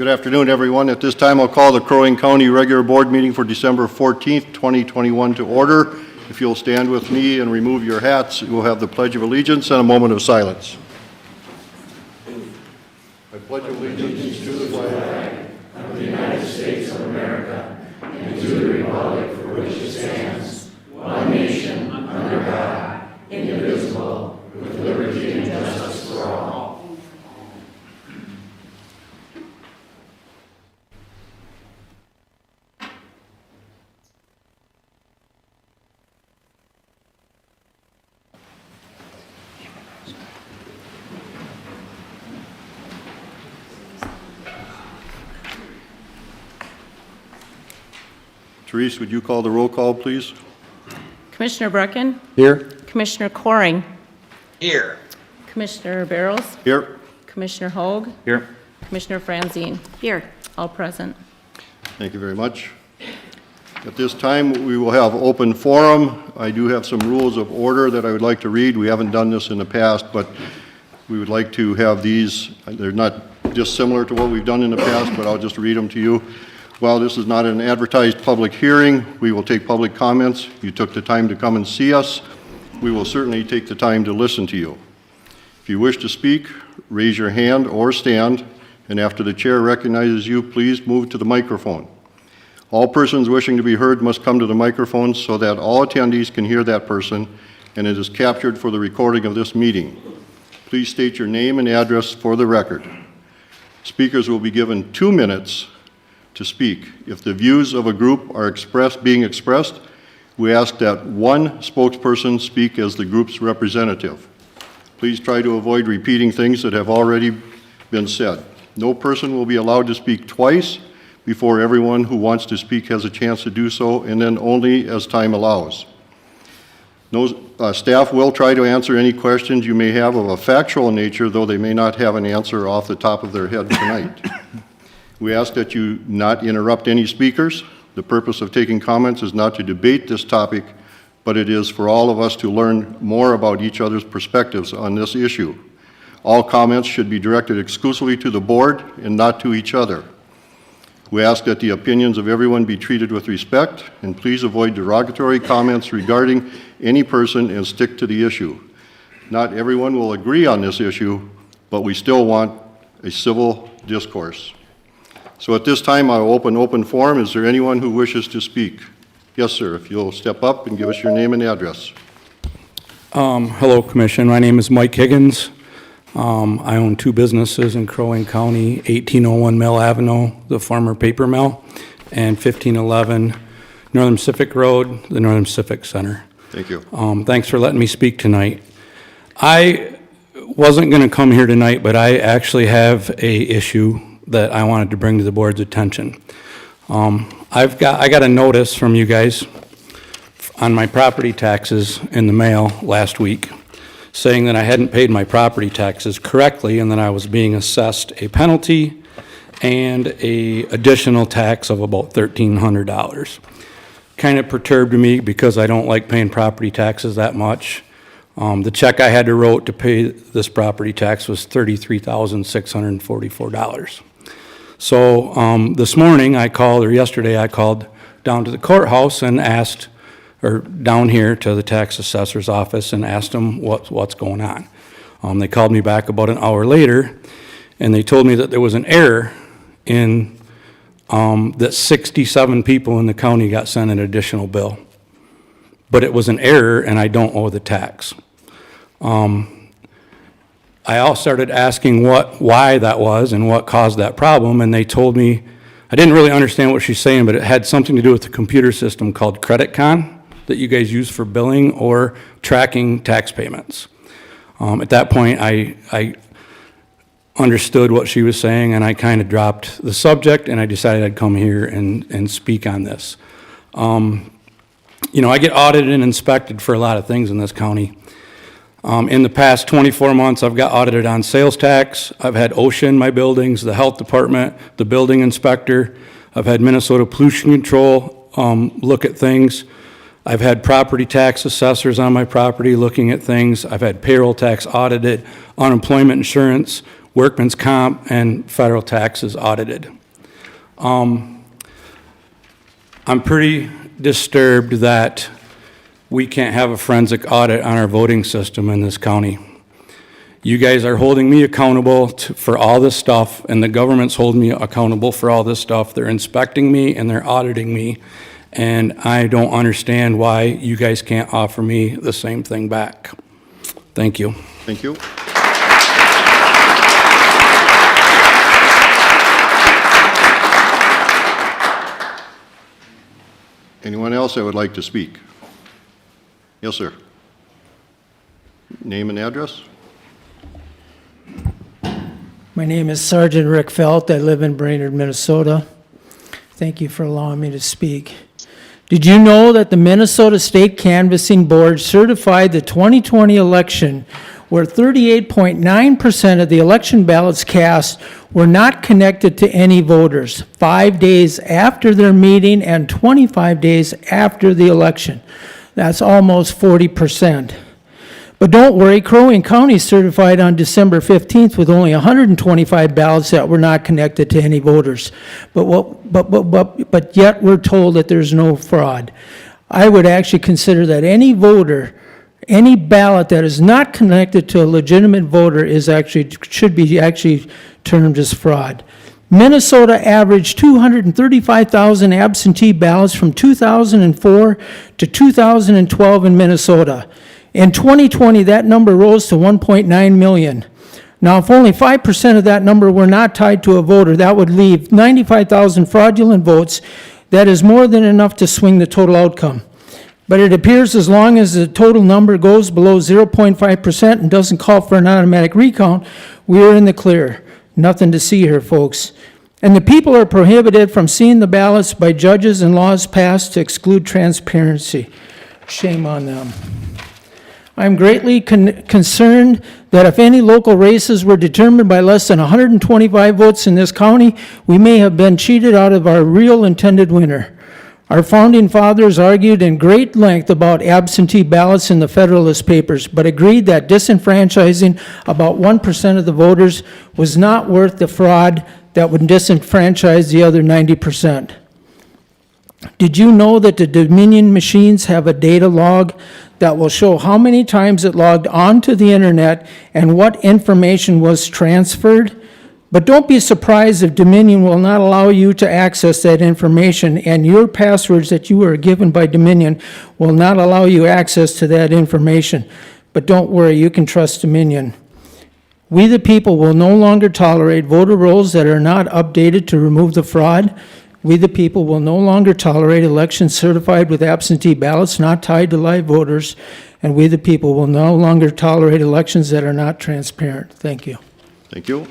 Good afternoon, everyone. At this time, I'll call the Crow Wing County regular board meeting for December 14th, 2021 to order. If you'll stand with me and remove your hats, we'll have the Pledge of Allegiance and a moment of silence. I pledge allegiance to the flag of the United States of America and to the republic for which it stands, one nation, under God, indivisible, with liberty and justice for all. Therese, would you call the roll call, please? Commissioner Brecken? Here. Commissioner Coring? Here. Commissioner Barrows? Here. Commissioner Hoag? Here. Commissioner Franzine? Here. All present. Thank you very much. At this time, we will have open forum. I do have some rules of order that I would like to read. We haven't done this in the past, but we would like to have these. They're not dissimilar to what we've done in the past, but I'll just read them to you. While this is not an advertised public hearing, we will take public comments. You took the time to come and see us. We will certainly take the time to listen to you. If you wish to speak, raise your hand or stand, and after the chair recognizes you, please move to the microphone. All persons wishing to be heard must come to the microphone so that all attendees can hear that person, and it is captured for the recording of this meeting. Please state your name and address for the record. Speakers will be given 2 minutes to speak. If the views of a group are being expressed, we ask that one spokesperson speak as the group's representative. Please try to avoid repeating things that have already been said. No person will be allowed to speak twice before everyone who wants to speak has a chance to do so, and then only as time allows. Staff will try to answer any questions you may have of a factual nature, though they may not have an answer off the top of their head tonight. We ask that you not interrupt any speakers. The purpose of taking comments is not to debate this topic, but it is for all of us to learn more about each other's perspectives on this issue. All comments should be directed exclusively to the board and not to each other. We ask that the opinions of everyone be treated with respect, and please avoid derogatory comments regarding any person and stick to the issue. Not everyone will agree on this issue, but we still want a civil discourse. So at this time, I'll open forum. Is there anyone who wishes to speak? Yes, sir. If you'll step up and give us your name and address. Hello, Commission. My name is Mike Higgins. I own 2 businesses in Crow Wing County, 1801 Mill Avenue, the former paper mill, and 1511 Northern Pacific Road, the Northern Pacific Center. Thank you. Thanks for letting me speak tonight. I wasn't going to come here tonight, but I actually have a issue that I wanted to bring to the board's attention. I got a notice from you guys on my property taxes in the mail last week saying that I hadn't paid my property taxes correctly and that I was being assessed a penalty and a additional tax of about $1,300. Kind of perturbed me because I don't like paying property taxes that much. The check I had to write to pay this property tax was $33,644. So this morning yesterday I called down to the courthouse and asked, or down here to the tax assessor's office and asked them what's going on. They called me back about an hour later and they told me that there was an error in that 67 people in the county got sent an additional bill. But it was an error and I don't owe the tax. I all started asking why that was and what caused that problem, and they told me, I didn't really understand what she's saying, but it had something to do with the computer system called CreditCon that you guys use for billing or tracking tax payments. At that point, I understood what she was saying, and I kind of dropped the subject, and I decided I'd come here and speak on this. I get audited and inspected for a lot of things in this county. In the past 24 months, I've got audited on sales tax. I've had OSHA in my buildings, the health department, the building inspector. I've had Minnesota Pollution Control look at things. I've had property tax assessors on my property looking at things. I've had payroll tax audited, unemployment insurance. workman's comp and federal taxes audited. I'm pretty disturbed that we can't have a forensic audit on our voting system in this county. You guys are holding me accountable for all this stuff, and the government's holding me accountable for all this stuff. They're inspecting me and they're auditing me, and I don't understand why you guys can't offer me the same thing back. Thank you. Thank you. Anyone else that would like to speak? Yes, sir. Name and address? My name is Sergeant Rick Felt. I live in Brainerd, Minnesota. Thank you for allowing me to speak. Did you know that the Minnesota State Canvassing Board certified the 2020 election where 38.9% of the election ballots cast were not connected to any voters 5 days after their meeting and 25 days after the election? That's almost 40%. But don't worry, Crow Wing County certified on December 15th with only 125 ballots that were not connected to any voters. But yet we're told that there's no fraud. I would actually consider that any voter, any ballot that is not connected to a legitimate voter should be termed as fraud. Minnesota averaged 235,000 absentee ballots from 2004 to 2012 in Minnesota. In 2020, that number rose to 1.9 million. Now, if only 5% of that number were not tied to a voter, that would leave 95,000 fraudulent votes. That is more than enough to swing the total outcome. But it appears as long as the total number goes below 0.5% and doesn't call for an automatic recount, we are in the clear. Nothing to see here, folks. And the people are prohibited from seeing the ballots by judges and laws passed to exclude transparency. Shame on them. I'm greatly concerned that if any local races were determined by less than 125 votes in this county, we may have been cheated out of our real intended winner. Our founding fathers argued in great length about absentee ballots in the Federalist Papers, but agreed that disenfranchising about 1% of the voters was not worth the fraud that would disenfranchise the other 90%. Did you know that the Dominion machines have a data log that will show how many times it logged onto the internet and what information was transferred? But don't be surprised if Dominion will not allow you to access that information, and your passwords that you were given by Dominion will not allow you access to that information. But don't worry, you can trust Dominion. We the people will no longer tolerate voter rolls that are not updated to remove the fraud. We the people will no longer tolerate elections certified with absentee ballots not tied to live voters, and we the people will no longer tolerate elections that are not transparent. Thank you. Thank you.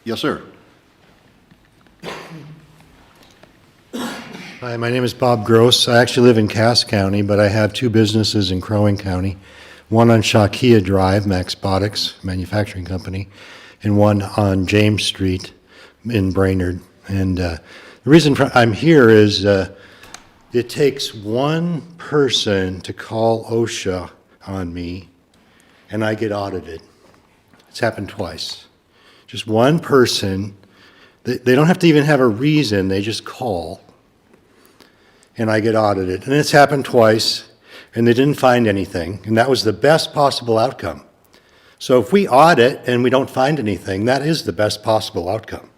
Yes, sir. Hi, my name is Bob Gross. I actually live in Cass County, but I have two businesses in Crow Wing County. One on Shakia Drive, Max Botics Manufacturing Company, and one on James Street in Brainerd. And the reason I'm here is it takes one person to call OSHA on me, and I get audited. It's happened twice. Just one person. They don't have to even have a reason. They just call, and I get audited. And it's happened twice. And they didn't find anything, and that was the best possible outcome. So if we audit and we don't find anything, that is the best possible outcome.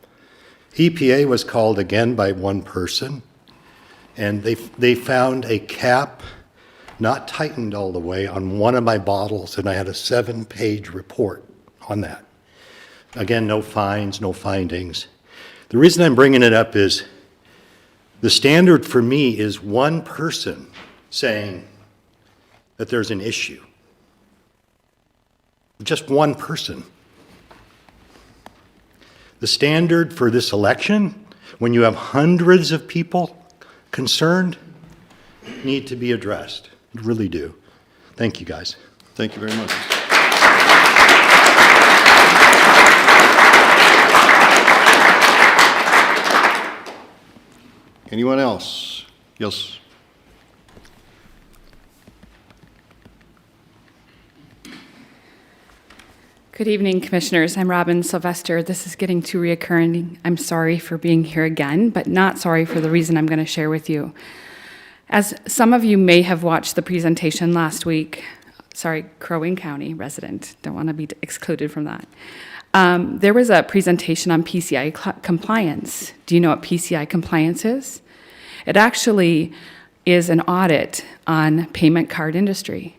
EPA was called again by one person, and they found a cap not tightened all the way on one of my bottles, and I had a 7-page report on that. Again, no fines, no findings. The reason I'm bringing it up is the standard for me is one person saying that there's an issue. Just one person. The standard for this election, when you have hundreds of people concerned, need to be addressed. You really do. Thank you, guys. Thank you very much. Anyone else? Yes. Good evening, Commissioners. I'm Robin Sylvester. This is getting too reoccurring. I'm sorry for being here again, but not sorry for the reason I'm going to share with you. As some of you may have watched the presentation last week, Crow Wing County resident, don't want to be excluded from that. There was a presentation on PCI compliance. Do you know what PCI compliance is? It actually is an audit on payment card industry.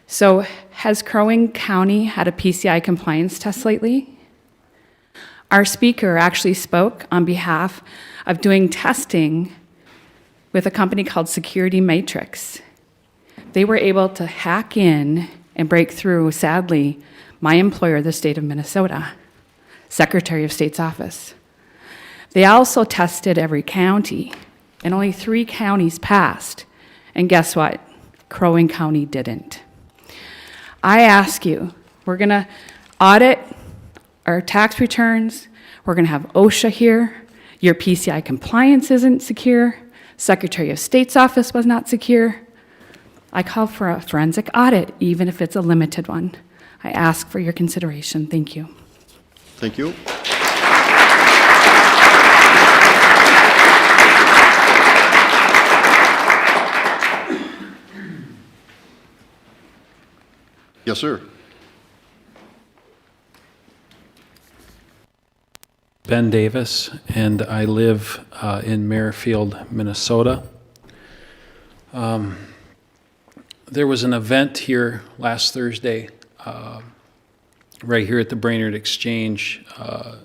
So has Crow Wing County had a PCI compliance test lately? Our speaker actually spoke on behalf of doing testing with a company called Security Matrix. They were able to hack in and break through, sadly, my employer, the state of Minnesota, Secretary of State's office. They also tested every county, and only 3 counties passed. And guess what? Crow Wing County didn't. I ask you, we're going to audit our tax returns. We're going to have OSHA here. Your PCI compliance isn't secure. Secretary of State's office was not secure. I call for a forensic audit, even if it's a limited one. I ask for your consideration. Thank you. Thank you. Yes, sir. Ben Davis, and I live in Merrifield, Minnesota. There was an event here last Thursday, right here at the Brainerd Exchange.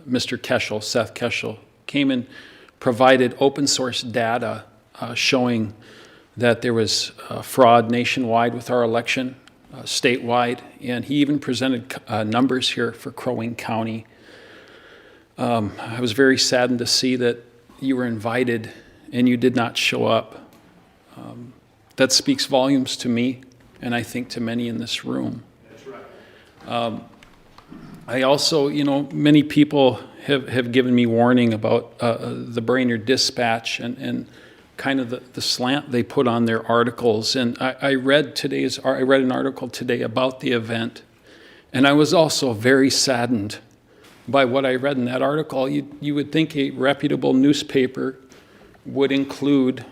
Mr. Keschel, Seth Keschel, came and provided open source data showing that there was fraud nationwide with our election, statewide, and he even presented numbers here for Crow Wing County. I was very saddened to see that you were invited and you did not show up. That speaks volumes to me, and I think to many in this room. That's right. I also, many people have given me warning about the Brainerd Dispatch and kind of the slant they put on their articles. And I read an article today about the event, and I was also very saddened by what I read in that article. You would think a reputable newspaper would include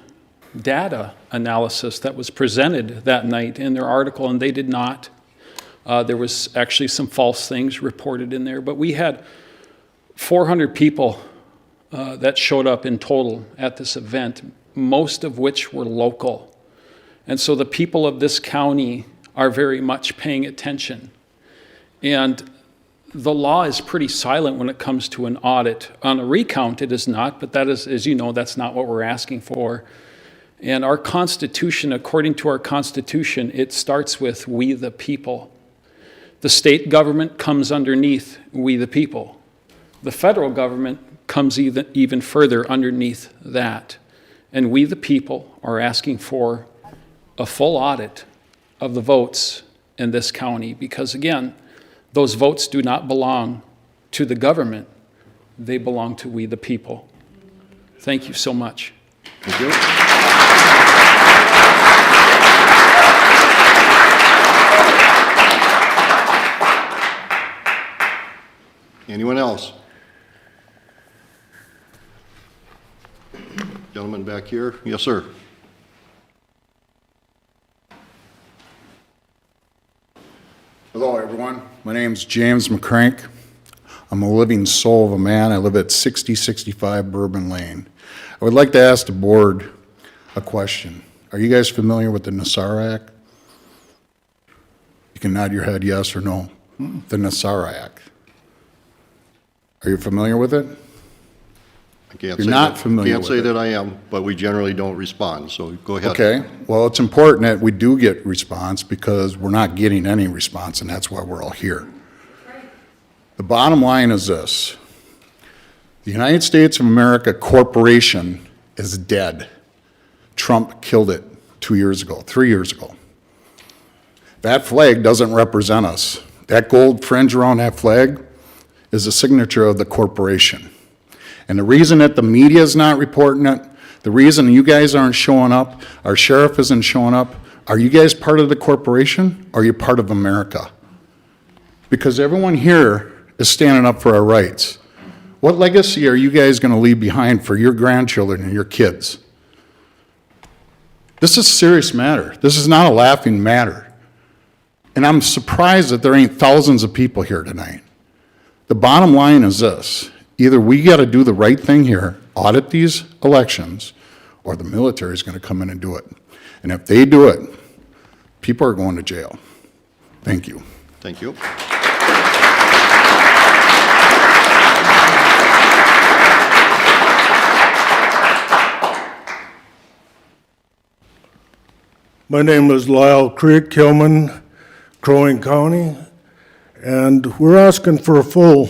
data analysis that was presented that night in their article, and they did not. There was actually some false things reported in there, but we had 400 people that showed up in total at this event, most of which were local. And so the people of this county are very much paying attention. And the law is pretty silent when it comes to an audit. On a recount, it is not, but that is, as you know, that's not what we're asking for. And our Constitution, according to our Constitution, it starts with we the people. The state government comes underneath we the people. The federal government comes even further underneath that. And we the people are asking for a full audit of the votes in this county because, again, those votes do not belong to the government. They belong to we the people. Thank you so much. Thank you. Anyone else? Gentleman back here. Yes, sir. Hello, everyone. My name's James McCrank. I'm a living soul of a man. I live at 6065 Bourbon Lane. I would like to ask the board a question. Are you guys familiar with the Nassar Act? You can nod your head yes or no. The Nassar Act. Are you familiar with it? Can't You're say not that- familiar Can't with say it. that I am, but we generally don't respond, so go ahead. Okay, well, it's important that we do get response because we're not getting any response, and that's why we're all here. The bottom line is this. The United States of America Corporation is dead. Trump killed it 3 years ago. That flag doesn't represent us. That gold fringe around that flag is a signature of the corporation. And the reason that the media is not reporting it, the reason you guys aren't showing up, our sheriff isn't showing up, are you guys part of the corporation or are you part of America? because everyone here is standing up for our rights. What legacy are you guys going to leave behind for your grandchildren and your kids? This is a serious matter. This is not a laughing matter. And I'm surprised that there ain't thousands of people here tonight. The bottom line is this: either we got to do the right thing here, audit these elections, or the military is going to come in and do it. And if they do it, people are going to jail. Thank you. Thank you. My name is Lyle Creek, Hillman, Crow Wing County, and we're asking for a full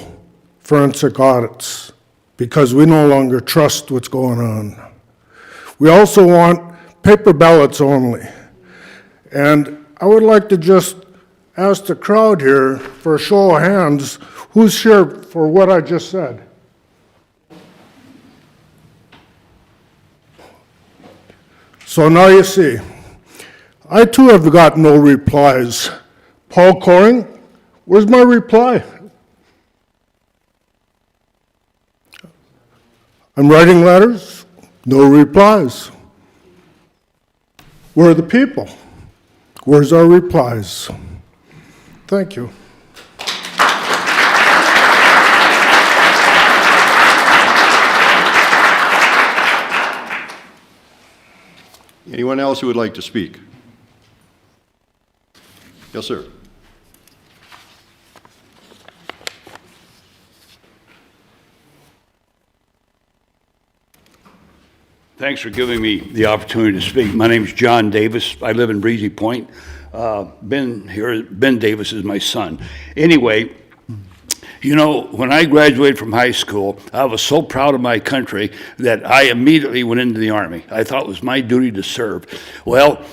forensic audits because we no longer trust what's going on. We also want paper ballots only. And I would like to just ask the crowd here for a show of hands, who's here for what I just said? So now you see. I too have got no replies. Paul Coring, where's my reply? I'm writing letters, no replies. Where are the people? Where's our replies? Thank you. Anyone else who would like to speak? Yes, sir. Thanks for giving me the opportunity to speak. My name is John Davis. I live in Breezy Point. Ben Davis is my son. Anyway, you know, when I graduated from high school, I was so proud of my country that I immediately went into the Army. I thought it was my duty to serve. Well,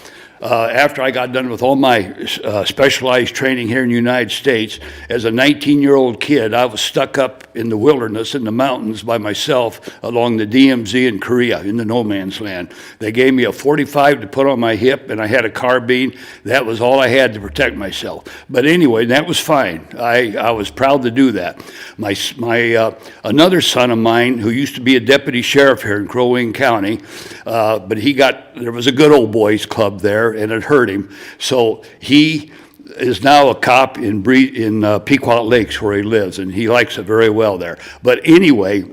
after I got done with all my specialized training here in the United States, as a 19-year-old kid, I was stuck up in the wilderness, in the mountains by myself along the DMZ in Korea, in the no man's land. They gave me a .45 to put on my hip, and I had a carbine. That was all I had to protect myself. But anyway, that was fine. I was proud to do that. Another son of mine, who used to be a deputy sheriff here in Crow Wing County, but there was a good old boys club there, and it hurt him. So he is now a cop in Pequot Lakes, where he lives, and he likes it very well there. But anyway,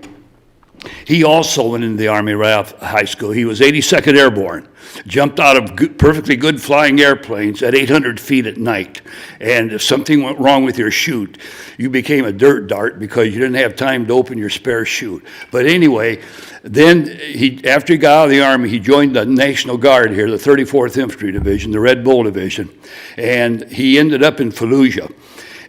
he also went into the Army right off high school. He was 82nd Airborne, jumped out of perfectly good flying airplanes at 800 feet at night. And if something went wrong with your chute, you became a dirt dart because you didn't have time to open your spare chute. But anyway, then after he got out of the Army, he joined the National Guard here, the 34th Infantry Division, the Red Bull Division, and he ended up in Fallujah.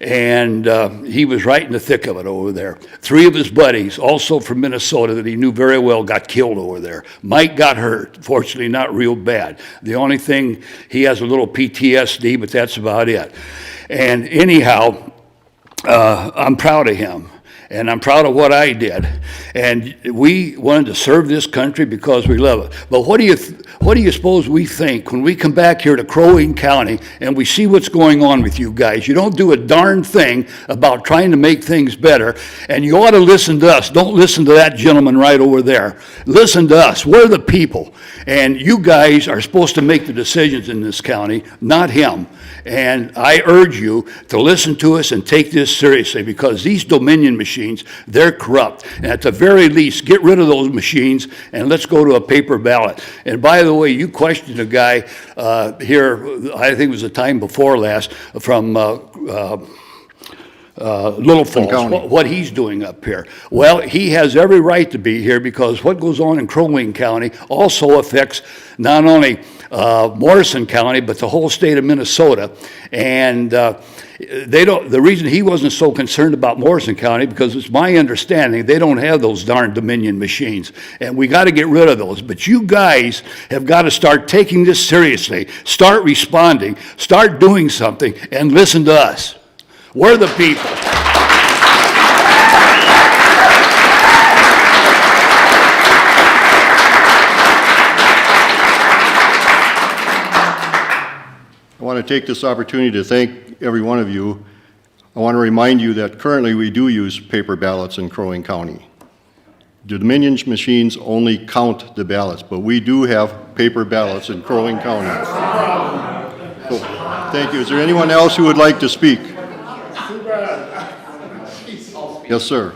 And he was right in the thick of it over there. 3 of his buddies, also from Minnesota, that he knew very well, got killed over there. Mike got hurt, fortunately not real bad. The only thing, he has a little PTSD, but that's about it. And anyhow, I'm proud of him. And I'm proud of what I did. And we wanted to serve this country because we love it. But what do you suppose we think when we come back here to Crow Wing County and we see what's going on with you guys? You don't do a darn thing about trying to make things better, and you ought to listen to us. Don't listen to that gentleman right over there. Listen to us. We're the people. And you guys are supposed to make the decisions in this county, not him. And I urge you to listen to us and take this seriously, because these Dominion machines, they're corrupt. And at the very least, get rid of those machines and let's go to a paper ballot. And by the way, you questioned a guy here, I think it was the time before last, from Little Falls, what he's doing up here. Well, he has every right to be here, because what goes on in Crow Wing County also affects not only Morrison County, but the whole state of Minnesota. And the reason he wasn't so concerned about Morrison County, because it's my understanding they don't have those darn Dominion machines, and we got to get rid of those. But you guys have got to start taking this seriously, start responding, start doing something, and listen to us. We're the people. I want to take this opportunity to thank every one of you I want to remind you that currently we do use paper ballots in Crow Wing County. The Dominion machines only count the ballots, but we do have paper ballots in Crow Wing County. So, thank you. Is there anyone else who would like to speak? Yes, sir.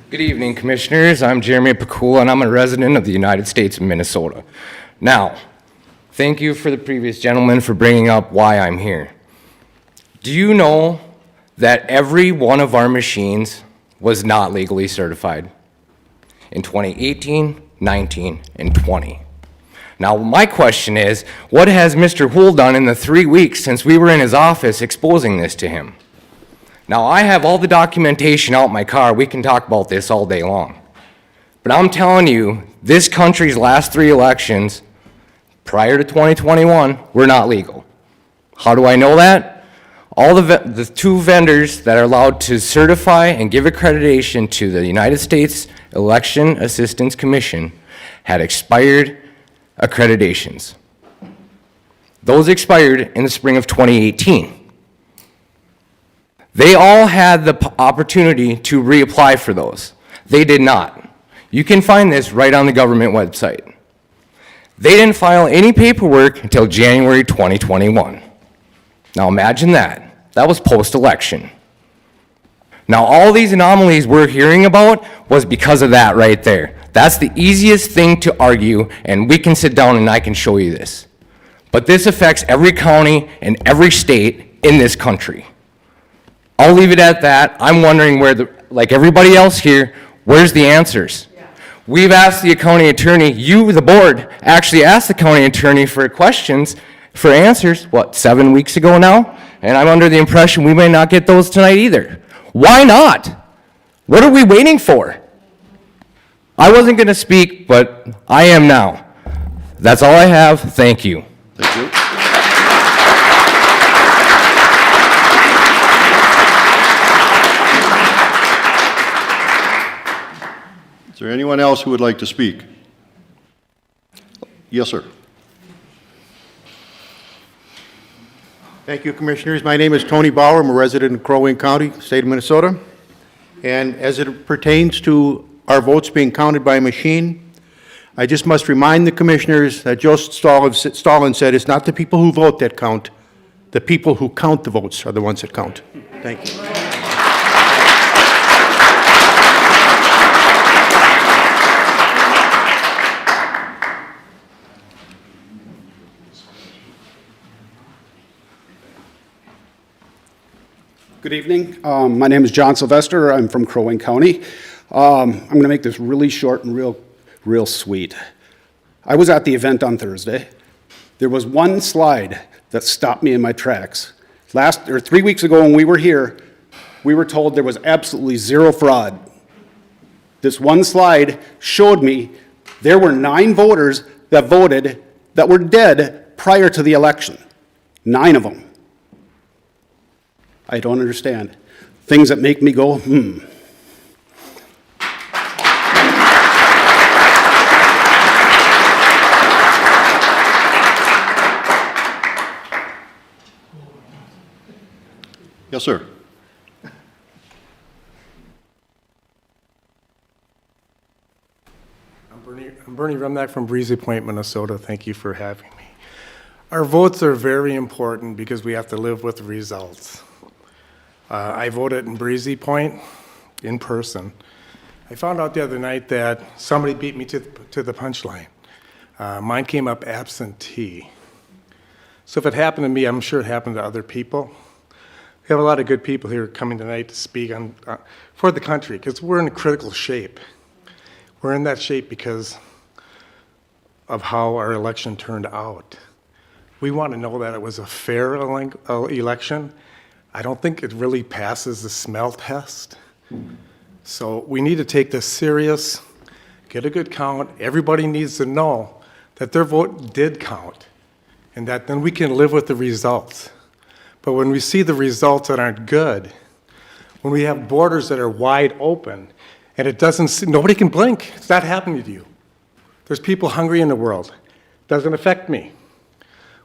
Good evening, Commissioners. I'm Jeremy Pakula, and I'm a resident of the United States of Minnesota. Now, thank you for the previous gentleman for bringing up why I'm here. Do you know that every one of our machines was not legally certified in 2018, 19, and 20? Now, my question is, what has Mr. Houle done in the 3 weeks since we were in his office exposing this to him? Now, I have all the documentation out in my car. We can talk about this all day long. But I'm telling you, this country's last 3 elections, prior to 2021, were not legal. How do I know that? All the 2 vendors that are allowed to certify and give accreditation to the United States Election Assistance Commission had expired accreditations. Those expired in the spring of 2018. They all had the opportunity to reapply for those. They did not. You can find this right on the government website. They didn't file any paperwork until January 2021. Now imagine that. That was post-election. Now all these anomalies we're hearing about was because of that right there. That's the easiest thing to argue, and we can sit down and I can show you this. But this affects every county and every state in this country. I'll leave it at that. I'm wondering where, like everybody else here, where's the answers? We've asked the county attorney, you, the board, actually asked the county attorney for questions, for answers, what, 7 weeks ago now? And I'm under the impression we may not get those tonight either. Why not? What are we waiting for? I wasn't going to speak, but I am now. That's all I have. Thank you. Thank you. Is there anyone else who would like to speak? Yes, sir. Thank you, Commissioners. My name is Tony Bauer. I'm a resident in Crow Wing County, state of Minnesota. And as it pertains to our votes being counted by a machine, I just must remind the Commissioners that Joe Stalin said it's not the people who vote that count, the people who count the votes are the ones that count. Thank you. Good evening. My name is John Sylvester. I'm from Crow Wing County. I'm going to make this really short and real sweet. I was at the event on Thursday. There was one slide that stopped me in my tracks. 3 weeks ago when we were here, we were told there was absolutely zero fraud. This one slide showed me there were 9 voters that voted that were dead prior to the election. 9 of them. I don't understand. Things that make me go, Yes, sir. I'm Bernie Remnack from Breezy Point, Minnesota. Thank you for having me. Our votes are very important because we have to live with the results. I voted in Breezy Point in person. I found out the other night that somebody beat me to the punchline. Mine came up absentee. So if it happened to me, I'm sure it happened to other people. We have a lot of good people here coming tonight to speak on, for the country because we're in critical shape. We're in that shape because of how our election turned out. We want to know that it was a fair election. I don't think it really passes the smell test. So we need to take this serious, get a good count. Everybody needs to know that their vote did count and that then we can live with the results. But when we see the results that aren't good, when we have borders that are wide open and it doesn't, nobody can blink, it's not happening to you. There's people hungry in the world. It doesn't affect me.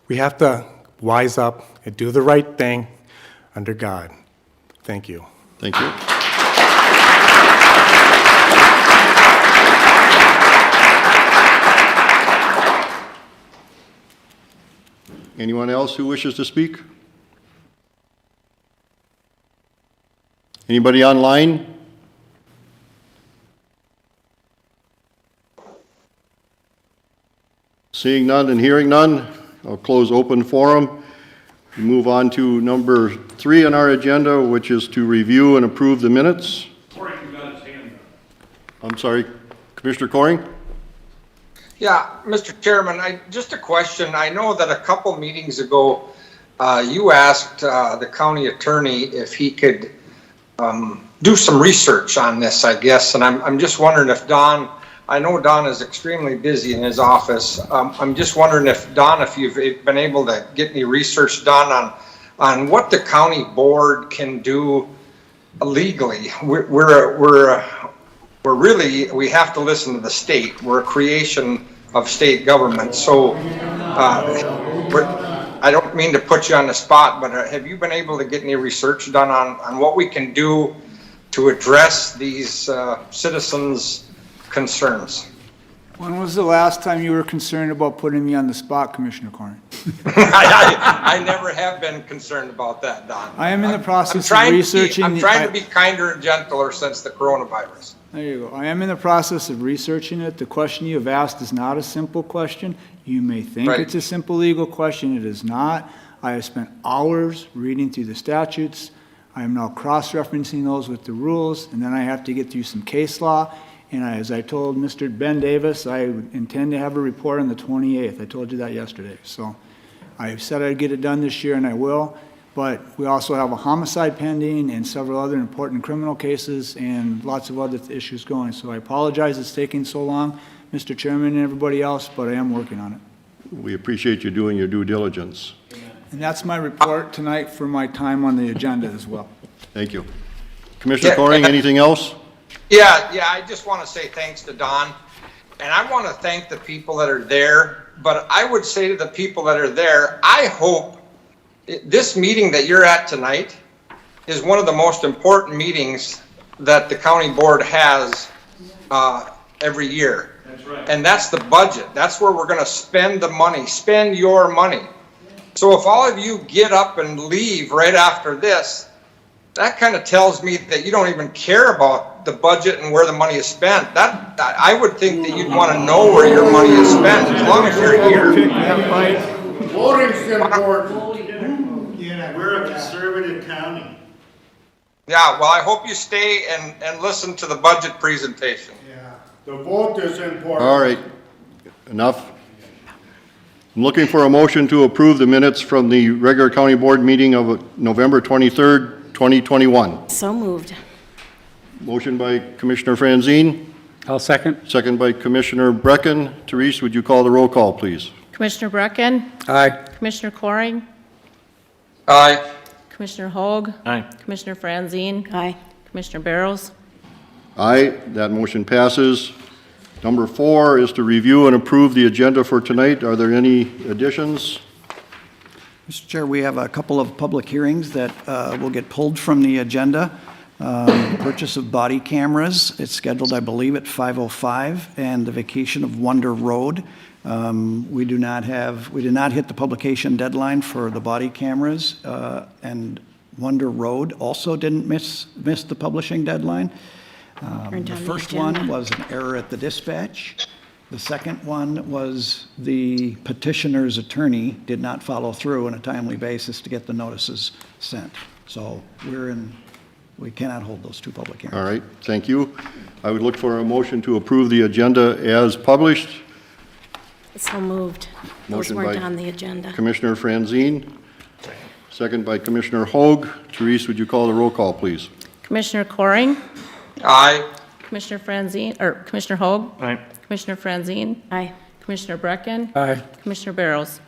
We have to wise up and do the right thing under God. Thank you. Thank you. Anyone else who wishes to speak? Anybody online? Seeing none and hearing none, I'll close open forum. We move on to number 3 on our agenda, which is to review and approve the minutes. I'm sorry, Commissioner Coring? Yeah, Mr. Chairman, just a question. I know that a couple meetings ago, you asked the county attorney if he could do some research on this, I guess, and I'm just wondering if Don, I know Don is extremely busy in his office. I'm just wondering if, Don, if you've been able to get any research done on what the county board can do legally. We're really, we have to listen to the state. We're a creation of state government. So I don't mean to put you on the spot, but have you been able to get any research done on what we can do to address these citizens' concerns? When was the last time you were concerned about putting me on the spot, Commissioner Corn? I never have been concerned about that, Don. I am in the process of researching. I'm trying to be kinder and gentler since the coronavirus. There you go. I am in the process of researching it. The question you have asked is not a simple question. You may think it's a simple legal question. It is not. I have spent hours reading through the statutes. I am now cross-referencing those with the rules, and then I have to get through some case law. And as I told Mr. Ben Davis, I intend to have a report on the 28th. I told you that yesterday. So I said I'd get it done this year, and I will. But we also have a homicide pending and several other important criminal cases and lots of other issues going. So I apologize it's taking so long, Mr. Chairman and everybody else, but I am working on it. We appreciate you doing your due diligence. And that's my report tonight for my time on the agenda as well. Thank you. Commissioner Coring, anything else? Yeah, I just want to say thanks to Don. And I want to thank the people that are there. But I would say to the people that are there, I hope this meeting that you're at tonight is one of the most important meetings that the county board has every year. That's right. And that's the budget. That's where we're going to spend the money, spend your money. So if all of you get up and leave right after this, that kind of tells me that you don't even care about the budget and where the money is spent. That I would think that you'd want to know where your money is spent as long as you're here. Voting's important. We're a conservative county. Yeah, well, I hope you stay and listen to the budget presentation. Yeah, the vote is important. All right, enough. I'm looking for a motion to approve the minutes from the regular county board meeting of November 23rd, 2021. So moved. Motion by Commissioner Franzine. I'll second. Second by Commissioner Brecken. Therese, would you call the roll call, please? Commissioner Brecken? Aye. Commissioner Coring? Aye. Commissioner Hoag? Aye. Commissioner Franzine? Aye. Commissioner Barrows? Aye, that motion passes. Number 4 is to review and approve the agenda for tonight. Are there any additions? Mr. Chair, we have a couple of public hearings that will get pulled from the agenda. Purchase of body cameras, it's scheduled, I believe, at 5:05, and the vacation of Wonder Road. We did not hit the publication deadline for the body cameras, and Wonder Road also didn't miss the publishing deadline. The first one was an error at the dispatch. The second one was the petitioner's attorney did not follow through on a timely basis to get the notices sent. So we cannot hold those two public hearings. All right, thank you. I would look for a motion to approve the agenda as published. So moved. Those Motion weren't by on the agenda. Commissioner Franzine. Second by Commissioner Hoag. Therese, would you call the roll call, please? Commissioner Coring? Aye. Commissioner Franzine, or Commissioner Hoag? Aye. Commissioner Franzine? Aye. Commissioner Brecken? Aye. Commissioner Barrows?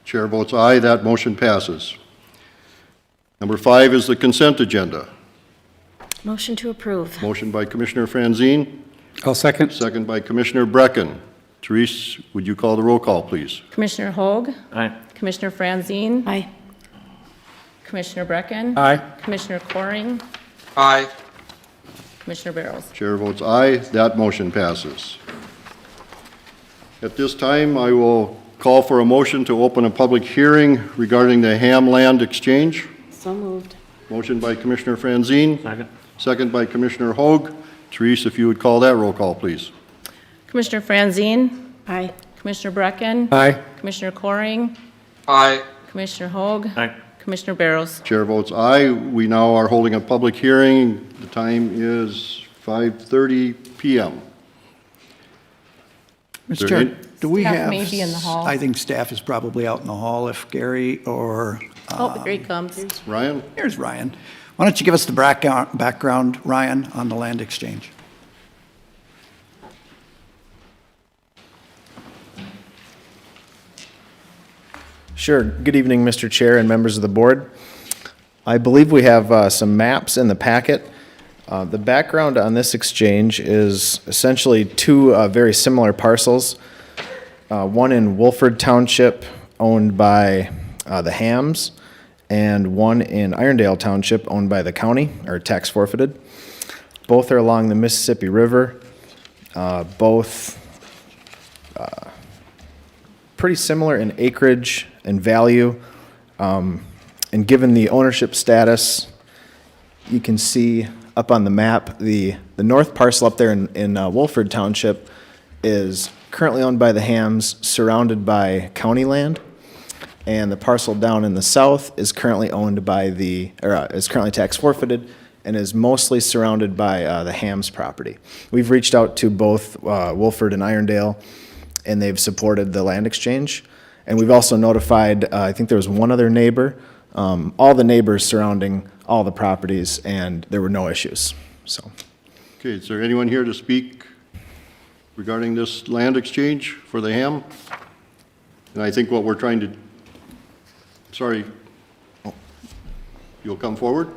Chair votes aye, that motion passes. Number 5 is the consent agenda. Motion to approve. Motion by Commissioner Franzine. I'll second. Second by Commissioner Brecken. Therese, would you call the roll call, please? Commissioner Hoag? Aye. Commissioner Franzine. Aye. Commissioner Brecken. Aye. Commissioner Coring. Aye. Commissioner Barrows. Chair votes aye, that motion passes. At this time, I will call for a motion to open a public hearing regarding the Ham Land Exchange. So moved. Motion by Commissioner Franzine. Second. Second by Commissioner Hoag. Therese, if you would call that roll call, please. Commissioner Franzine. Aye. Commissioner Brecken. Aye. Commissioner Coring. Aye. Commissioner Hoag. Aye. Commissioner Barrows. Chair votes aye. We now are holding a public hearing. The time is 5:30 PM. Mr. Chair, do we Staff have? may be in the hall. I think staff is probably out in the hall if Gary or, Oh, here he comes. Ryan? here's Ryan. Why don't you give us the background, Ryan, on the land exchange? Sure. Good evening, Mr. Chair and members of the board. I believe we have some maps in the packet. The background on this exchange is essentially two very similar parcels. One in Wolford Township owned by the Hams, and one in Irondale Township owned by the county, or tax forfeited. Both are along the Mississippi River. Both pretty similar in acreage and value. And given the ownership status, you can see up on the map, the north parcel up there in Wolford Township is currently owned by the Hams, surrounded by county land. And the parcel down in the south is currently owned by is currently tax forfeited and is mostly surrounded by the Hams property. We've reached out to both Wolford and Irondale, and they've supported the land exchange. And we've also notified, I think there was one other neighbor, all the neighbors surrounding all the properties, and there were no issues, so. Okay, is there anyone here to speak regarding this land exchange for the Ham? And I think what we're trying to, sorry, you'll come forward?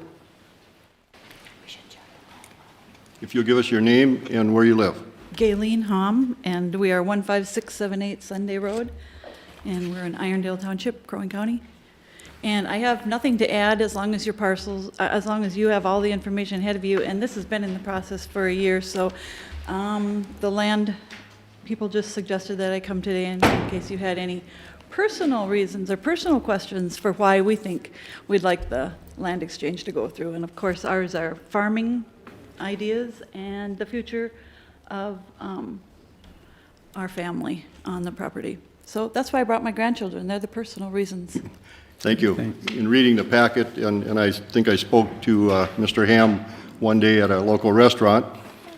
If you'll give us your name and where you live. Gayleen Hom, and we are 15678 Sunday Road, and we're in Irondale Township, Crow Wing County. And I have nothing to add as long as your parcels, as long as you have all the information ahead of you, and this has been in the process for a year, so the land people just suggested that I come today in case you had any personal reasons or personal questions for why we think we'd like the land exchange to go through. And of course, ours are farming ideas and the future of our family on the property. So that's why I brought my grandchildren. They're the personal reasons. Thank you. In reading the packet, and I think I spoke to Mr. Ham one day at a local restaurant,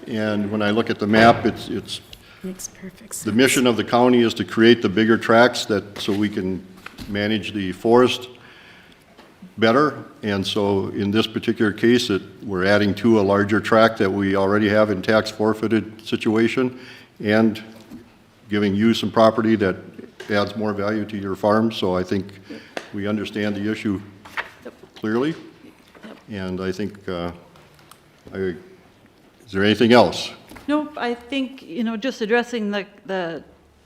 and when I look at the map, it's Makes perfect sense. the mission of the county is to create the bigger tracts so we can manage the forest better. And so in this particular case, we're adding to a larger tract that we already have in tax forfeited situation and giving you some property that adds more value to your farm. So I think we understand the issue clearly. And I think, is there anything else? Nope, I think, just addressing the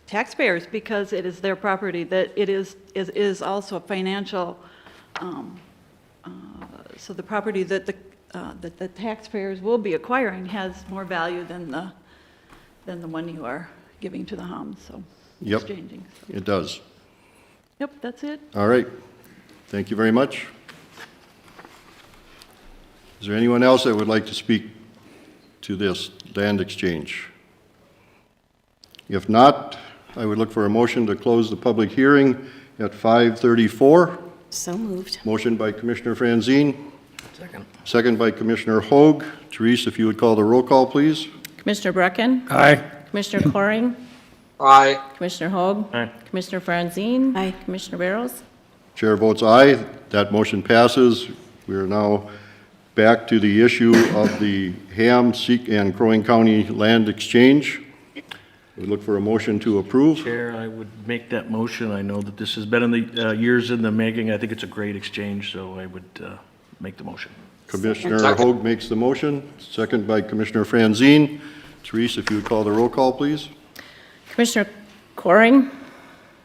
taxpayers, because it is their property, that it is also a financial, so the property that the taxpayers will be acquiring has more value than the one you are giving to the Hams, so Yep, exchanging. So. it does. Yep, that's it. All right. Thank you very much. Is there anyone else that would like to speak to this land exchange? If not, I would look for a motion to close the public hearing at 5:34. So moved. Motion by Commissioner Franzine. Second. Second by Commissioner Hoag. Therese, if you would call the roll call, please. Commissioner Brecken. Aye. Commissioner Coring. Aye. Commissioner Hoag. Aye. Commissioner Franzine. Aye. Commissioner Barrows. Chair votes aye. That motion passes. We are now back to the issue of the Ham, and Crow Wing County land exchange. We look for a motion to approve. Chair, I would make that motion. I know that this has been in the years in the making. I think it's a great exchange, so I would make the motion. Commissioner Hoag makes the motion, second by Commissioner Franzine. Therese, if you would call the roll call, please. Commissioner Coring.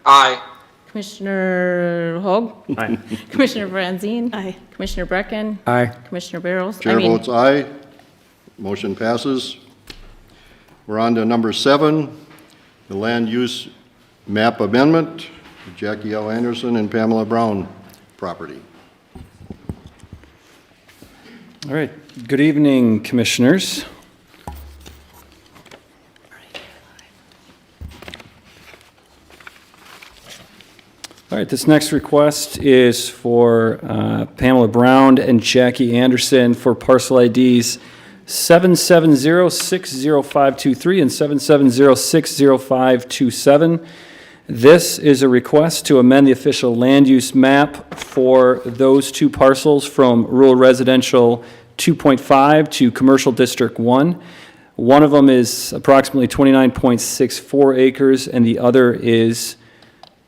Aye. Commissioner Hoag? Aye. Commissioner Franzine? Aye. Commissioner Brecken? Aye. Commissioner Barrows? Chair votes aye. Motion passes. We're on to number 7, the land use map amendment, Jackie L. Anderson and Pamela Brown property. All right. Good evening, Commissioners. All right, this next request is for Pamela Brown and Jackie Anderson for parcel IDs 770-60523 and 770-60527. This is a request to amend the official land use map for those two parcels from rural residential 2.5 to commercial district 1. One of them is approximately 29.64 acres and the other is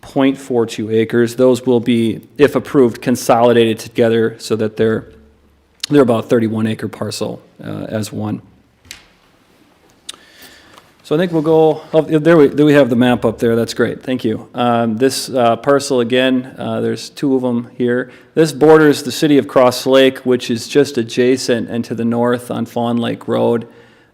0.42 acres. Those will be, if approved, consolidated together so that they're about 31 acre parcel as one. So I think we'll go, oh, there we have the map up there. That's great. Thank you. This parcel, again, there's two of them here. This borders the city of Cross Lake, which is just adjacent and to the north on Fawn Lake Road.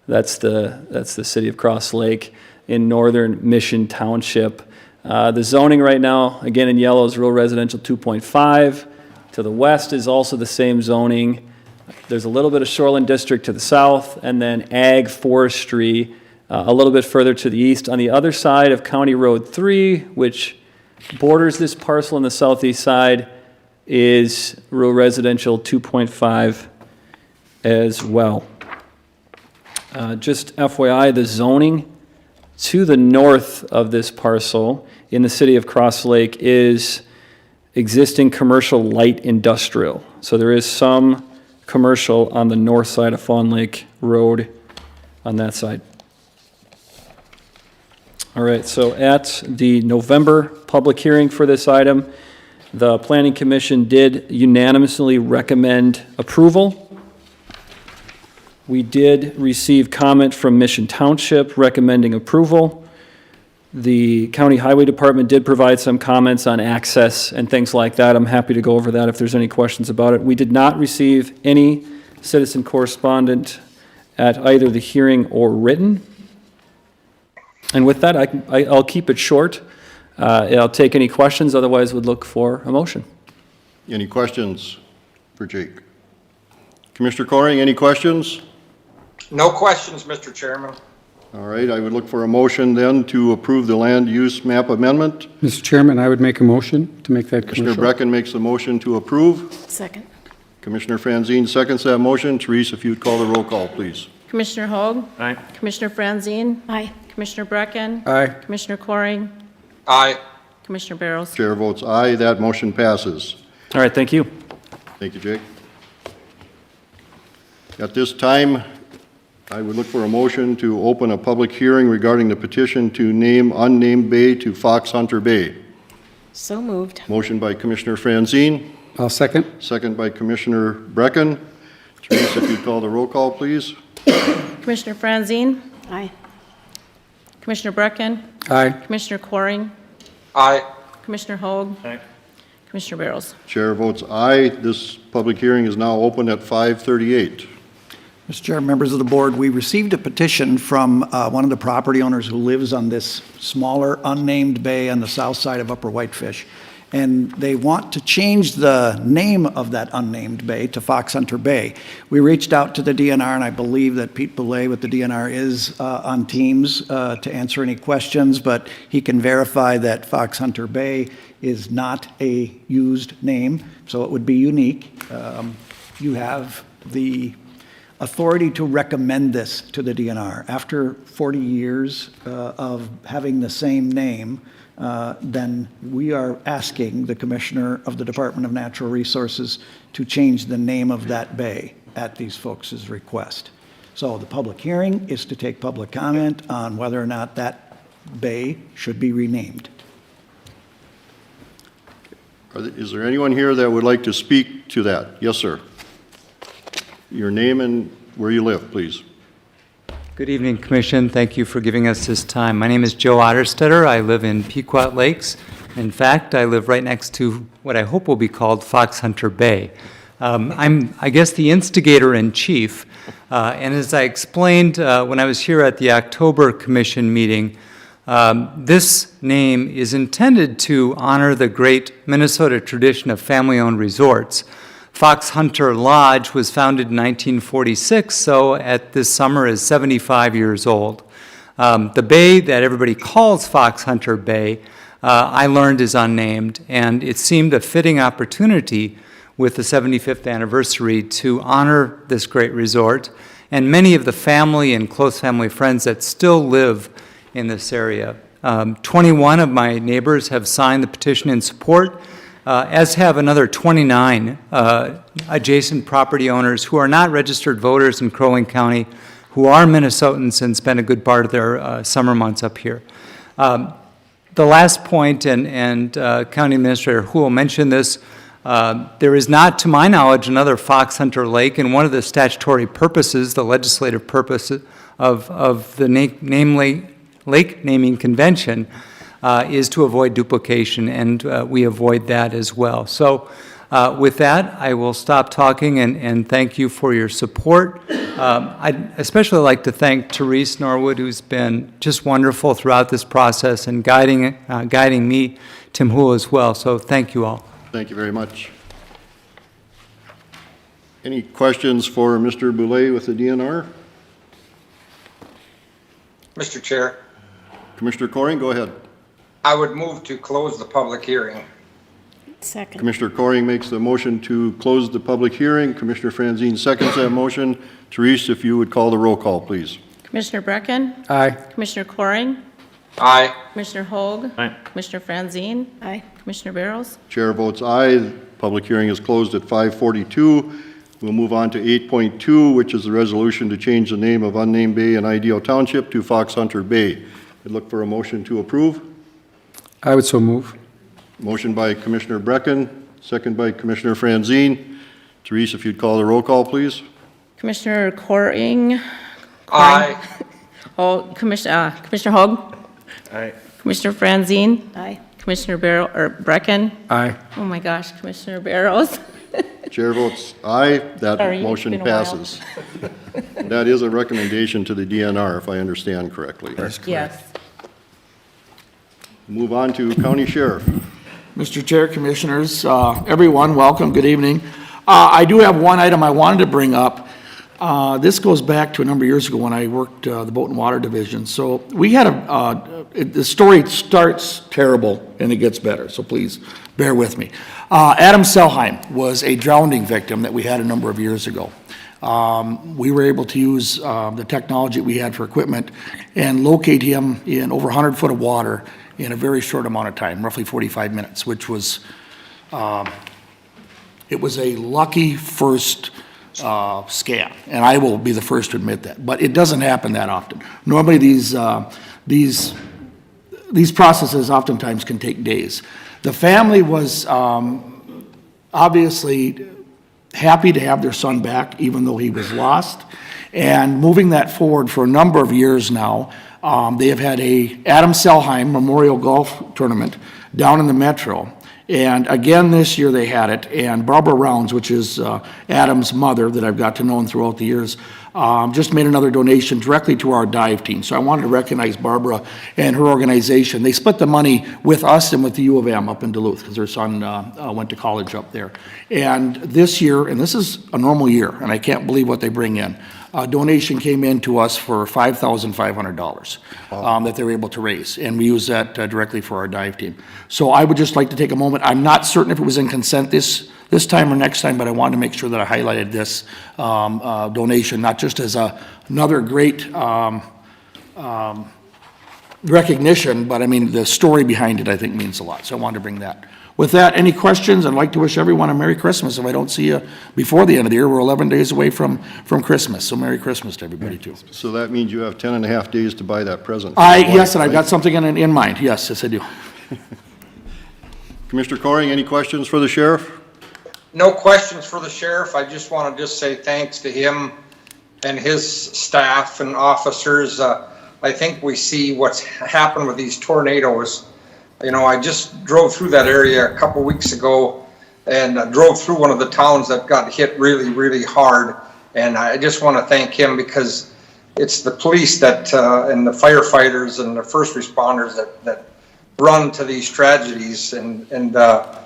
That's the city of Cross Lake in northern Mission Township. The zoning right now, again in yellow, is rural residential 2.5. To the west is also the same zoning. There's a little bit of shoreline district to the south, and then ag forestry a little bit further to the east. On the other side of County Road 3, which borders this parcel on the southeast side, is rural residential 2.5 as well. Just FYI, the zoning to the north of this parcel in the city of Cross Lake is existing commercial light industrial. So there is some commercial on the north side of Fawn Lake Road on that side. All right, so at the November public hearing for this item, the Planning Commission did unanimously recommend approval. We did receive comment from Mission Township recommending approval. The County Highway Department did provide some comments on access and things like that. I'm happy to go over that if there's any questions about it. We did not receive any citizen correspondence at either the hearing or written. And with that, I'll keep it short. I'll take any questions, otherwise would look for a motion. Any questions for Jake? Commissioner Coring, any questions? No questions, Mr. Chairman. All right, I would look for a motion then to approve the land use map amendment. Mr. Chairman, I would make a motion to make that Commissioner commercial. Brecken makes the motion to approve. Second. Commissioner Franzine seconds that motion. Therese, if you'd call the roll call, please. Commissioner Hoag? Aye. Commissioner Franzine? Aye. Commissioner Brecken? Aye. Commissioner Coring? Aye. Commissioner Barrows? Chair votes aye. That motion passes. All right, thank you. Thank you, Jake. At this time, I would look for a motion to open a public hearing regarding the petition to name unnamed bay to Fox Hunter Bay. So moved. Motion by Commissioner Franzine, I'll second. second by Commissioner Brecken. Therese, if you'd call the roll call, please. Commissioner Franzine? Aye. Commissioner Brecken? Aye. Commissioner Coring? Aye. Commissioner Hoag? Aye. Commissioner Barrows? Chair votes aye. This public hearing is now open at 5:38. Mr. Chair, members of the board, we received a petition from one of the property owners who lives on this smaller unnamed bay on the south side of Upper Whitefish. And they want to change the name of that unnamed bay to Fox Hunter Bay. We reached out to the DNR, and I believe that Pete Boulay with the DNR is on Teams to answer any questions, but he can verify that Fox Hunter Bay is not a used name, so it would be unique. You have the authority to recommend this to the DNR. After 40 years of having the same name, then we are asking the Commissioner of the Department of Natural Resources to change the name of that bay at these folks' request. So the public hearing is to take public comment on whether or not that bay should be renamed. Is there anyone here that would like to speak to that? Yes, sir. Your name and where you live, please. Good evening, Commission. Thank you for giving us this time. My name is Joe Otterstetter. I live in Pequot Lakes, In fact, I live right next to what I hope will be called Fox Hunter Bay. I'm, I guess, the instigator-in-chief, and as I explained when I was here at the October Commission meeting, this name is intended to honor the great Minnesota tradition of family-owned resorts. Fox Hunter Lodge was founded in 1946, so at this summer is 75 years old. The bay that everybody calls Fox Hunter Bay, I learned is unnamed, and it seemed a fitting opportunity with the 75th anniversary to honor this great resort and many of the family and close family friends that still live in this area. 21 of my neighbors have signed the petition in support, as have another 29 adjacent property owners who are not registered voters in Crow Wing County, who are Minnesotans and spend a good part of their summer months up here. The last point, and County Administrator Houle mentioned this, there is not, to my knowledge, another Fox Hunter Lake, and one of the statutory purposes, the legislative purpose of the Lake Naming Convention is to avoid duplication, and we avoid that as well. So with that, I will stop talking and thank you for your support. I'd especially like to thank Therese Norwood, who's been just wonderful throughout this process and guiding me, Tim Houle as well. So thank you all. Thank you very much. Any questions for Mr. Boulay with the DNR? Mr. Chair, Commissioner Coring, go ahead. I would move to close the public hearing. Second. Commissioner Coring makes the motion to close the public hearing. Commissioner Franzine seconds that motion. Therese, if you would call the roll call, please. Commissioner Brecken? Aye. Commissioner Coring? Aye. Commissioner Hoag? Aye. Commissioner Franzine? Aye. Commissioner Barrows? Chair votes aye. The public hearing is closed at 5:42. We'll move on to 8.2, which is the resolution to change the name of unnamed bay in Ideal Township to Fox Hunter Bay. I'd look for a motion to approve. I would so move. Motion by Commissioner Brecken, second by Commissioner Franzine. Therese, if you'd call the roll call, please. Commissioner Coring? Aye. Commissioner Hoag? Aye. Commissioner Franzine? Aye. Commissioner Brecken? Aye. Oh my gosh, Commissioner Barrows? Chair votes aye. That Sorry, it's motion been a while. passes. That is a recommendation to the DNR, if I understand correctly. Yes. Move on to County Sheriff. Mr. Chair, Commissioners, everyone, welcome, good evening. I do have one item I wanted to bring up. This goes back to a number of years ago when I worked the Boat and Water Division. So we had the story starts terrible and it gets better, so please bear with me. Adam Selheim was a drowning victim that we had a number of years ago. We were able to use the technology we had for equipment and locate him in over 100 foot of water in a very short amount of time, roughly 45 minutes, which was, it was a lucky first scam, and I will be the first to admit that. But it doesn't happen that often. Normally these processes oftentimes can take days. The family was obviously happy to have their son back, even though he was lost, and moving that forward for a number of years now. They have had a Adam Selheim Memorial Golf Tournament down in the Metro. And again, this year they had it, and Barbara Rounds, which is Adam's mother that I've got to know throughout the years, just made another donation directly to our dive team. So I wanted to recognize Barbara and her organization. They split the money with us and with the U of M up in Duluth, because her son went to college up there. And this year, and this is a normal year, and I can't believe what they bring in, a donation came in to us for $5,500 that they were able to raise, and we use that directly for our dive team. So I would just like to take a moment. I'm not certain if it was in consent this time or next time, but I wanted to make sure that I highlighted this donation, not just as another great recognition, but I mean the story behind it I think means a lot. So I wanted to bring that. With that, any questions? I'd like to wish everyone a Merry Christmas. If I don't see you before the end of the year, we're 11 days away from Christmas. So Merry Christmas to everybody, too. So that means you have 10 and a half days to buy that present. Yes, and I've got something in mind. Yes, I do. Commissioner Coring, any questions for the sheriff? No questions for the sheriff. I just want to say thanks to him and his staff and officers. I think we see what's happened with these tornadoes. I just drove through that area a couple weeks ago and drove through one of the towns that got hit really, really hard. And I just want to thank him because it's the police that and the firefighters and the first responders that run to these tragedies. And I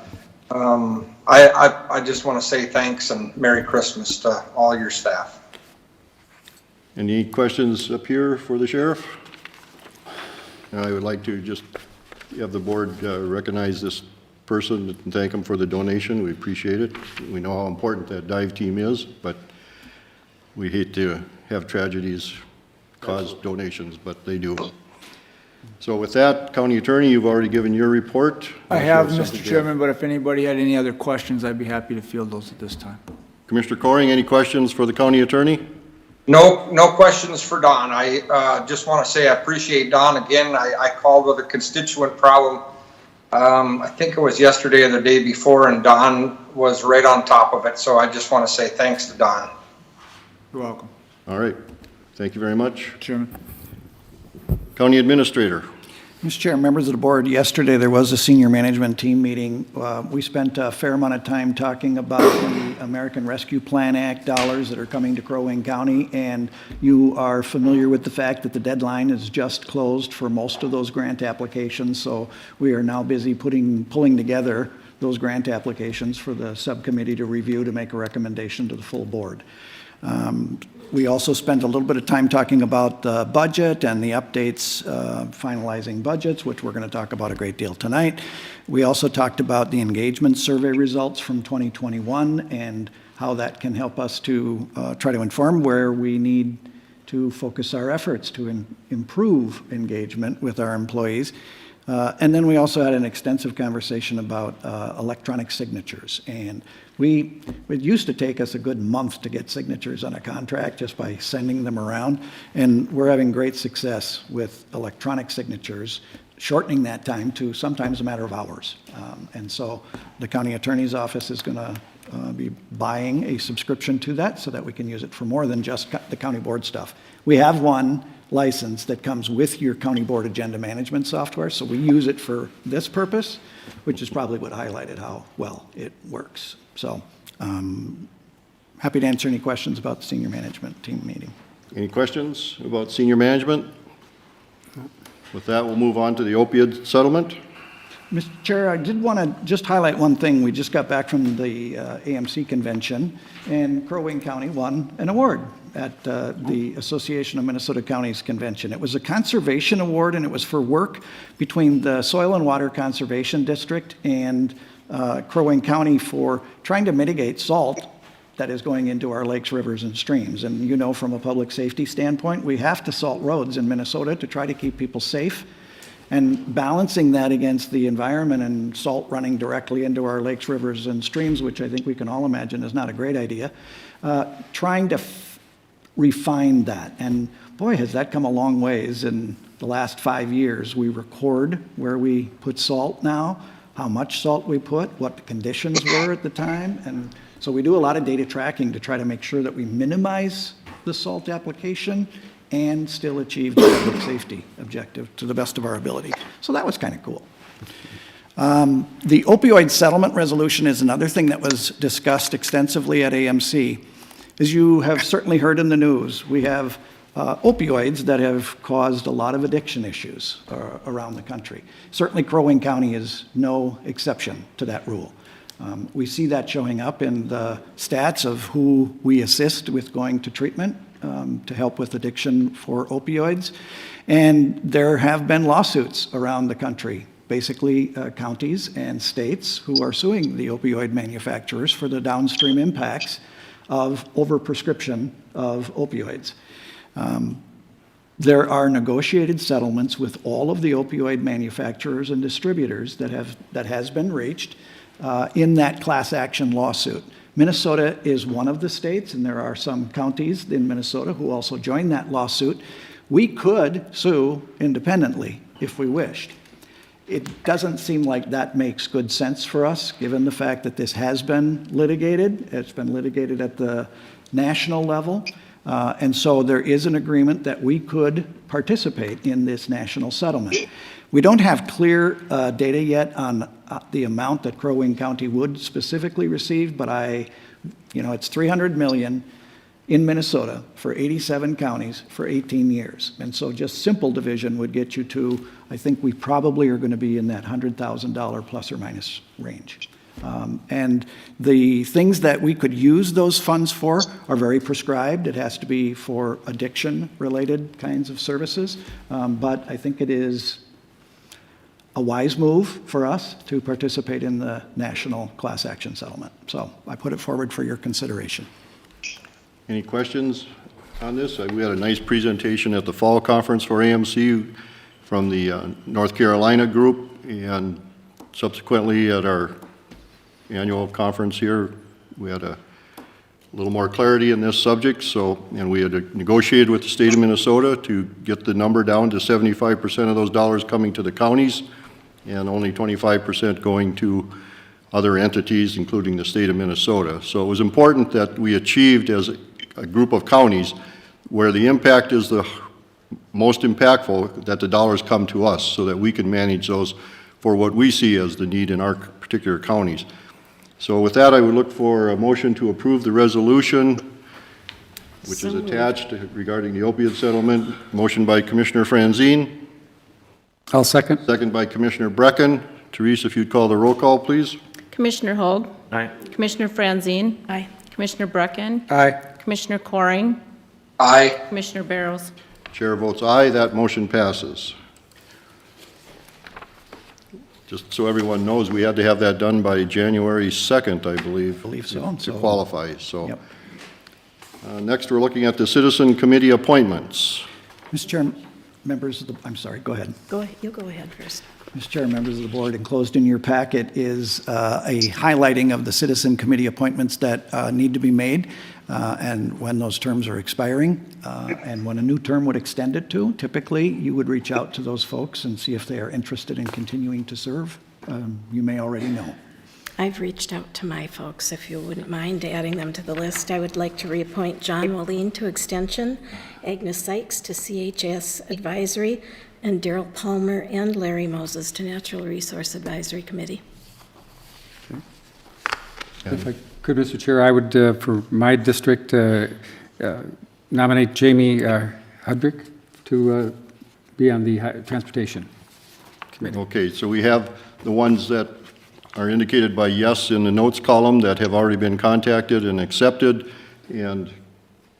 just want to say thanks and Merry Christmas to all your staff. Any questions up here for the sheriff? I would like to just have the board recognize this person and thank him for the donation. We appreciate it. We know how important that dive team is, but we hate to have tragedies cause donations, but they do. So with that, County Attorney, you've already given your report. I have, Mr. Chairman, but if anybody had any other questions, I'd be happy to field those at this time. Commissioner Coring, any questions for the County Attorney? No questions for Don. I just want to say I appreciate Don again. I called with a constituent problem. I think it was yesterday or the day before, and Don was right on top of it. So I just want to say thanks to Don. You're welcome. All right. Thank you very much. Chairman. County Administrator. Mr. Chair, members of the board, yesterday there was a senior management team meeting. We spent a fair amount of time talking about the American Rescue Plan Act dollars that are coming to Crow Wing County, and you are familiar with the fact that the deadline is just closed for most of those grant applications, so we are now busy pulling together those grant applications for the subcommittee to review to make a recommendation to the full board. We also spent a little bit of time talking about the budget and the updates, finalizing budgets, which we're going to talk about a great deal tonight. We also talked about the engagement survey results from 2021 and how that can help us to try to inform where we need to focus our efforts to improve engagement with our employees. And then we also had an extensive conversation about electronic signatures. And it used to take us a good month to get signatures on a contract just by sending them around. And we're having great success with electronic signatures, shortening that time to sometimes a matter of hours. And so the county attorney's office is going to be buying a subscription to that so that we can use it for more than just the county board stuff. We have one license that comes with your county board agenda management software, so we use it for this purpose, which is probably what highlighted how well it works. So happy to answer any questions about the senior management team meeting. Any questions about senior management? With that, we'll move on to the opioid settlement. Mr. Chair, I did want to just highlight one thing. We just got back from the AMC convention, and Crow Wing County won an award at the Association of Minnesota Counties convention. It was a conservation award, and it was for work between the Soil and Water Conservation District and Crow Wing County for trying to mitigate salt that is going into our lakes, rivers, and streams. And you know, from a public safety standpoint, we have to salt roads in Minnesota to try to keep people safe. And balancing that against the environment and salt running directly into our lakes, rivers, and streams, which I think we can all imagine is not a great idea, trying to refine that. And boy, has that come a long ways in the last 5 years. We record where we put salt now, how much salt we put, what the conditions were at the time. And so we do a lot of data tracking to try to make sure that we minimize the salt application and still achieve the public safety objective to the best of our ability. So that was kind of cool. The opioid settlement resolution is another thing that was discussed extensively at AMC. As you have certainly heard in the news, we have opioids that have caused a lot of addiction issues around the country. Certainly Crow Wing County is no exception to that rule. We see that showing up in the stats of who we assist with going to treatment to help with addiction for opioids. And there have been lawsuits around the country, basically counties and states who are suing the opioid manufacturers for the downstream impacts of overprescription of opioids. There are negotiated settlements with all of the opioid manufacturers and distributors that has been reached in that class action lawsuit. Minnesota is one of the states, and there are some counties in Minnesota who also joined that lawsuit. We could sue independently if we wished. It doesn't seem like that makes good sense for us, given the fact that this has been litigated. It's been litigated at the national level. And so there is an agreement that we could participate in this national settlement. We don't have clear data yet on the amount that Crow Wing County would specifically receive, but it's 300 million in Minnesota for 87 counties for 18 years. And so just simple division would get you to, I think we probably are going to be in that $100,000 plus or minus range. And the things that we could use those funds for are very prescribed. It has to be for addiction-related kinds of services. But I think it is a wise move for us to participate in the national class action settlement. So I put it forward for your consideration. Any questions on this? We had a nice presentation at the fall conference for AMC from the North Carolina group, and subsequently at our annual conference here, we had a little more clarity in this subject. And we had negotiated with the state of Minnesota to get the number down to 75% of those dollars coming to the counties and only 25% going to other entities, including the state of Minnesota. So it was important that we achieved as a group of counties where the impact is the most impactful, that the dollars come to us so that we can manage those for what we see as the need in our particular counties. So with that, I would look for a motion to approve the resolution, which is attached regarding the opioid settlement. Motion by Commissioner Franzine. I'll second. Second by Commissioner Brecken. Therese, if you'd call the roll call, please. Commissioner Hoag? Aye. Commissioner Franzine? Aye. Commissioner Brecken? Aye. Commissioner Coring? Aye. Commissioner Barrows? Chair votes aye. That motion passes. Just so everyone knows, we had to have that done by January 2nd, I believe. To qualify. So, Yep. Next, we're looking at the citizen committee appointments. Mr. Chair, members of the, I'm sorry, go ahead. You go ahead first. Mr. Chair, members of the board, enclosed in your packet is a highlighting of the citizen committee appointments that need to be made and when those terms are expiring and when a new term would extend it to. Typically, you would reach out to those folks and see if they are interested in continuing to serve. You may already know. I've reached out to my folks, if you wouldn't mind adding them to the list. I would like to reappoint John Wallin to Extension, Agnes Sykes to CHS Advisory, and Daryl Palmer and Larry Moses to Natural Resource Advisory Committee. If I could, Mr. Chair, I would, for my district, nominate Jamie Hudrick to be on the Transportation Committee. Okay, so we have the ones that are indicated by yes in the notes column that have already been contacted and accepted, and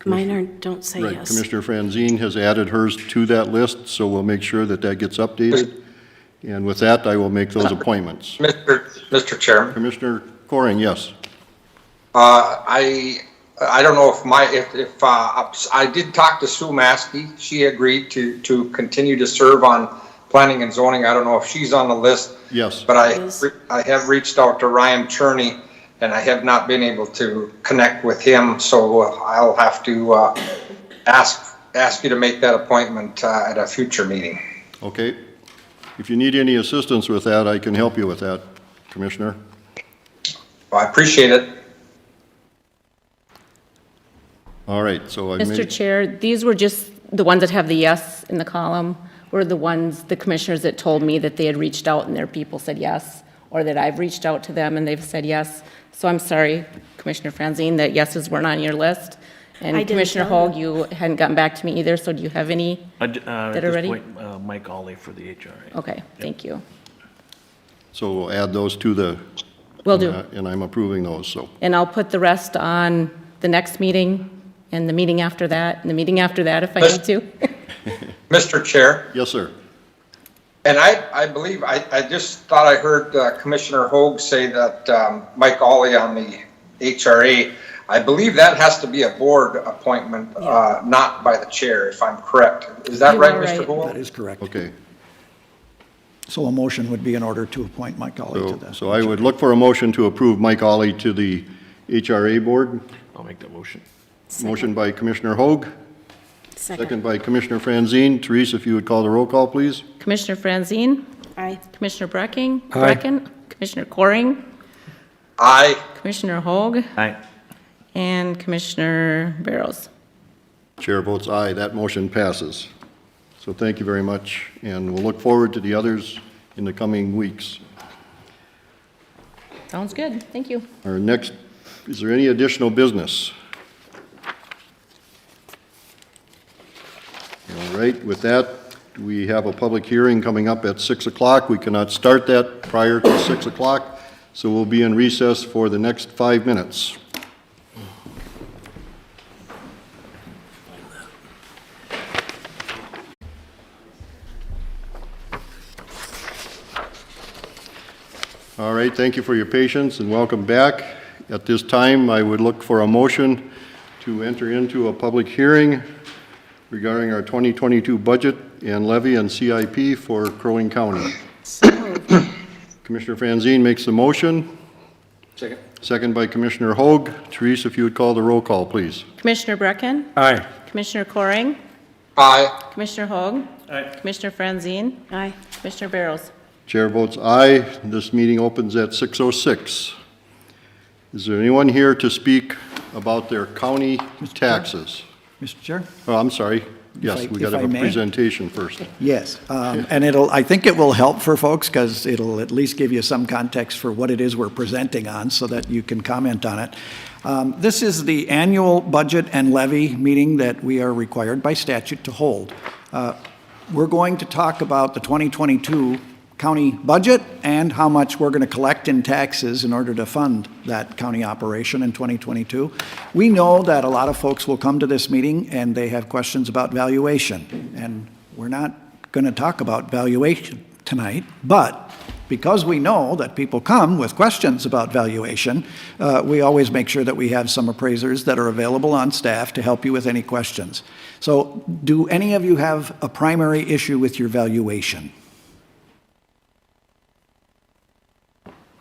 Mine don't say right, yes. Commissioner Franzine has added hers to that list, so we'll make sure that that gets updated. And with that, I will make those appointments. Mr. Chairman. Commissioner Coring, yes. I don't know if I did talk to Sue Maskey. She agreed to continue to serve on planning and zoning. I don't know if she's on the list. Yes. But I have reached out to Ryan Cherney, and I have not been able to connect with him, so I'll have to ask you to make that appointment at a future meeting. Okay. If you need any assistance with that, I can help you with that, Commissioner. Well, I appreciate it. All right, so I Mr. Chair, these were just the ones that have the yes in the column, were the ones, the commissioners that told me that they had reached out and their people said yes, or that I've reached out to them and they've said yes. So I'm sorry, Commissioner Franzine, that yeses weren't on your list. And Commissioner Hoag, you hadn't gotten back to me either, so do you have any that are ready? At this point, Mike Ollie for the HRA. Okay, thank you. So we'll add those to the... Will do. And I'm approving those, so. And I'll put the rest on the next meeting and the meeting after that, and the meeting after that if I need to. Mr. Chair. Yes, sir. And I believe, I just thought I heard Commissioner Hoag say that Mike Ollie on the HRA, I believe that has to be a board appointment, not by the chair, if I'm correct. Is that right, Mr. Hoag? That is correct. Okay. So a motion would be in order to appoint Mike Ollie to that. So I would look for a motion to approve Mike Ollie to the HRA board. I'll make that motion. Motion by Commissioner Hoag. Second by Commissioner Franzine. Therese, if you would call the roll call, please. Commissioner Franzine? Aye. Commissioner Brecken? Aye. Brecken? Commissioner Coring? Aye. Commissioner Hoag? Aye. And Commissioner Barrows? Chair votes aye. That motion passes. So thank you very much, and we'll look forward to the others in the coming weeks. Sounds good. Thank you. Our next, is there any additional business? All right, with that, we have a public hearing coming up at 6 o'clock. We cannot start that prior to 6 o'clock, so we'll be in recess for the next 5 minutes. All right, thank you for your patience and welcome back. At this time, I would look for a motion to enter into a public hearing regarding our 2022 budget and levy and CIP for Crow Wing County. Commissioner Franzine makes the motion. Second. Second by Commissioner Hoag. Therese, if you would call the roll call, please. Commissioner Brecken? Aye. Commissioner Coring? Aye. Commissioner Hoag? Aye. Commissioner Franzine? Aye. Commissioner Barrows? Chair votes aye. This meeting opens at 6:06. Is there anyone here to speak about their county taxes? Mr. Chair? Oh, I'm sorry. Yes, we got to if I have a may? presentation first. Yes, and I think it will help for folks because it'll at least give you some context for what it is we're presenting on so that you can comment on it. This is the annual budget and levy meeting that we are required by statute to hold. We're going to talk about the 2022 county budget and how much we're going to collect in taxes in order to fund that county operation in 2022. We know that a lot of folks will come to this meeting and they have questions about valuation, and we're not going to talk about valuation tonight, but because we know that people come with questions about valuation, we always make sure that we have some appraisers that are available on staff to help you with any questions. So do any of you have a primary issue with your valuation?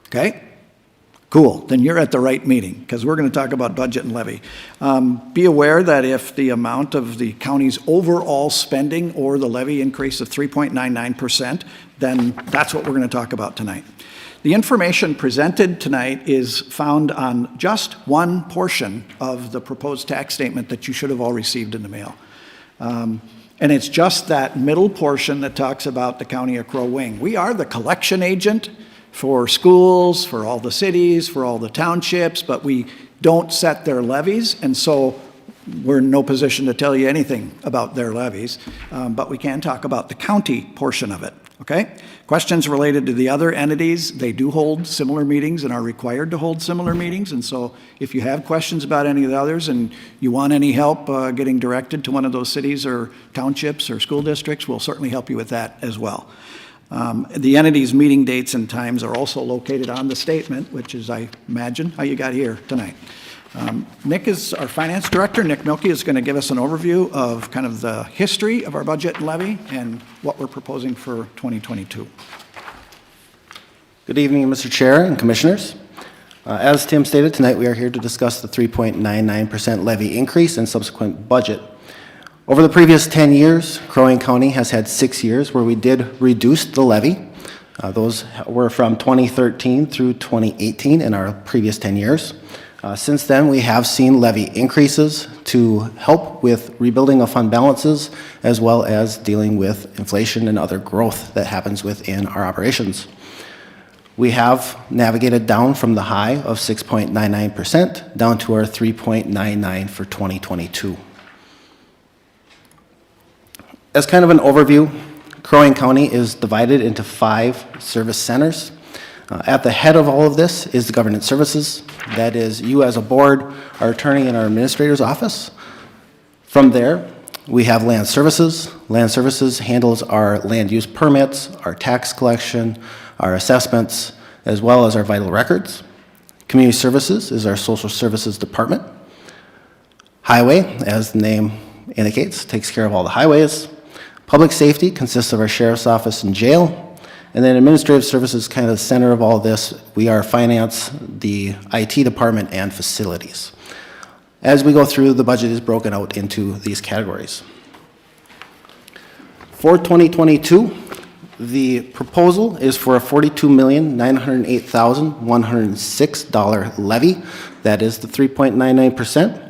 Okay, cool. Then you're at the right meeting because we're going to talk about budget and levy. Be aware that if the amount of the county's overall spending or the levy increase of 3.99%, then that's what we're going to talk about tonight. The information presented tonight is found on just one portion of the proposed tax statement that you should have all received in the mail. And it's just that middle portion that talks about the county of Crow Wing. We are the collection agent for schools, for all the cities, for all the townships, but we don't set their levies, and so we're in no position to tell you anything about their levies, but we can talk about the county portion of it, okay? Questions related to the other entities, they do hold similar meetings and are required to hold similar meetings, and so if you have questions about any of the others and you want any help getting directed to one of those cities or townships or school districts, we'll certainly help you with that as well. The entity's meeting dates and times are also located on the statement, which is, I imagine, how you got here tonight. Nick is our finance director. Nick Milkey is going to give us an overview of kind of the history of our budget and levy and what we're proposing for 2022. Good evening, Mr. Chair and Commissioners. As Tim stated, tonight we are here to discuss the 3.99% levy increase and subsequent budget. Over the previous 10 years, Crow Wing County has had 6 years where we did reduce the levy. Those were from 2013 through 2018 in our previous 10 years. Since then, we have seen levy increases to help with rebuilding of fund balances, as well as dealing with inflation and other growth that happens within our operations. We have navigated down from the high of 6.99% down to our 3.99 for 2022. As kind of an overview, Crow Wing County is divided into 5 service centers. At the head of all of this is the governance services. That is you as a board, our attorney, and our administrator's office. From there, we have land services. Land services handles our land use permits, our tax collection, our assessments, as well as our vital records. Community services is our social services department. Highway, as the name indicates, takes care of all the highways. Public safety consists of our sheriff's office and jail. And then administrative services, kind of the center of all this. We are finance, the IT department, and facilities. As we go through, the budget is broken out into these categories. For 2022, the proposal is for a $42,908,106 levy. That is the 3.99%.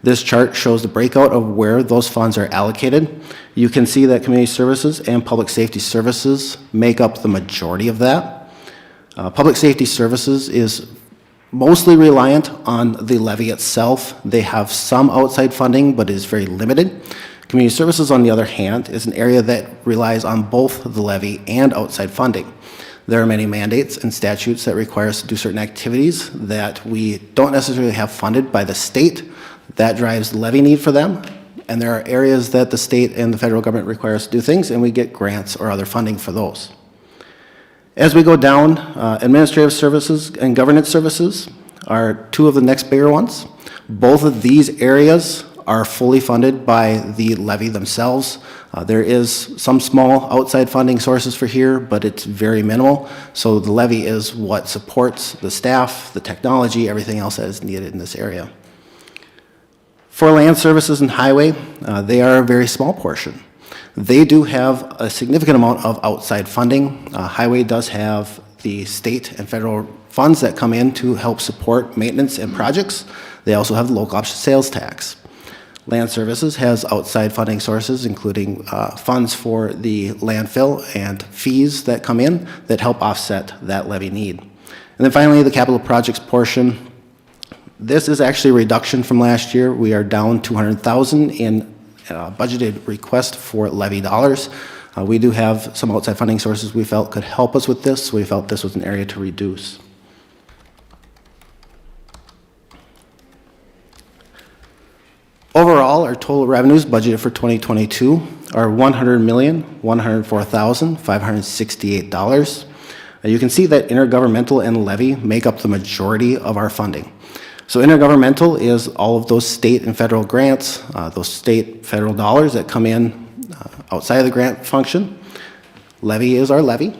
This chart shows the breakout of where those funds are allocated. You can see that community services and public safety services make up the majority of that. Public safety services is mostly reliant on the levy itself. They have some outside funding, but it is very limited. Community services, on the other hand, is an area that relies on both the levy and outside funding. There are many mandates and statutes that require us to do certain activities that we don't necessarily have funded by the state. That drives the levy need for them. And there are areas that the state and the federal government require us to do things, and we get grants or other funding for those. As we go down, administrative services and governance services are two of the next bigger ones. Both of these areas are fully funded by the levy themselves. There is some small outside funding sources for here, but it's very minimal. So the levy is what supports the staff, the technology, everything else that is needed in this area. For land services and highway, they are a very small portion. They do have a significant amount of outside funding. Highway does have the state and federal funds that come in to help support maintenance and projects. They also have the local option sales tax. Land services has outside funding sources, including funds for the landfill and fees that come in that help offset that levy need. And then finally, the capital projects portion. This is actually a reduction from last year. We are down $200,000 in budgeted request for levy dollars. We do have some outside funding sources we felt could help us with this, so we felt this was an area to reduce. Overall, our total revenues budgeted for 2022 are $100,104,568. You can see that intergovernmental and levy make up the majority of our funding. So intergovernmental is all of those state and federal grants, those state federal dollars that come in outside of the grant function. Levy is our levy.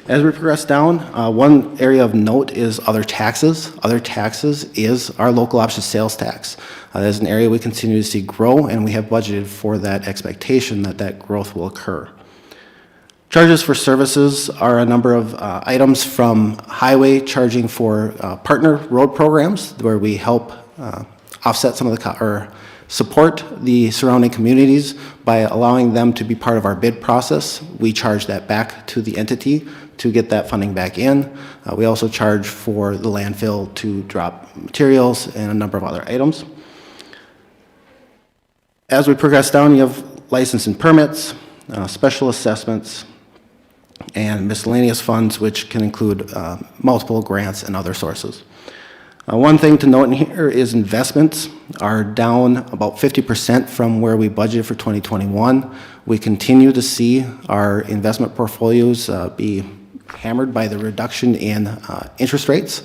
As we progress down, one area of note is other taxes. Other taxes is our local option sales tax. That is an area we continue to see grow, and we have budgeted for that expectation that that growth will occur. Charges for services are a number of items from highway charging for partner road programs where we help offset some of the or support the surrounding communities by allowing them to be part of our bid process. We charge that back to the entity to get that funding back in. We also charge for the landfill to drop materials and a number of other items. As we progress down, you have license and permits, special assessments, and miscellaneous funds, which can include multiple grants and other sources. One thing to note in here is investments are down about 50% from where we budgeted for 2021. We continue to see our investment portfolios be hammered by the reduction in interest rates,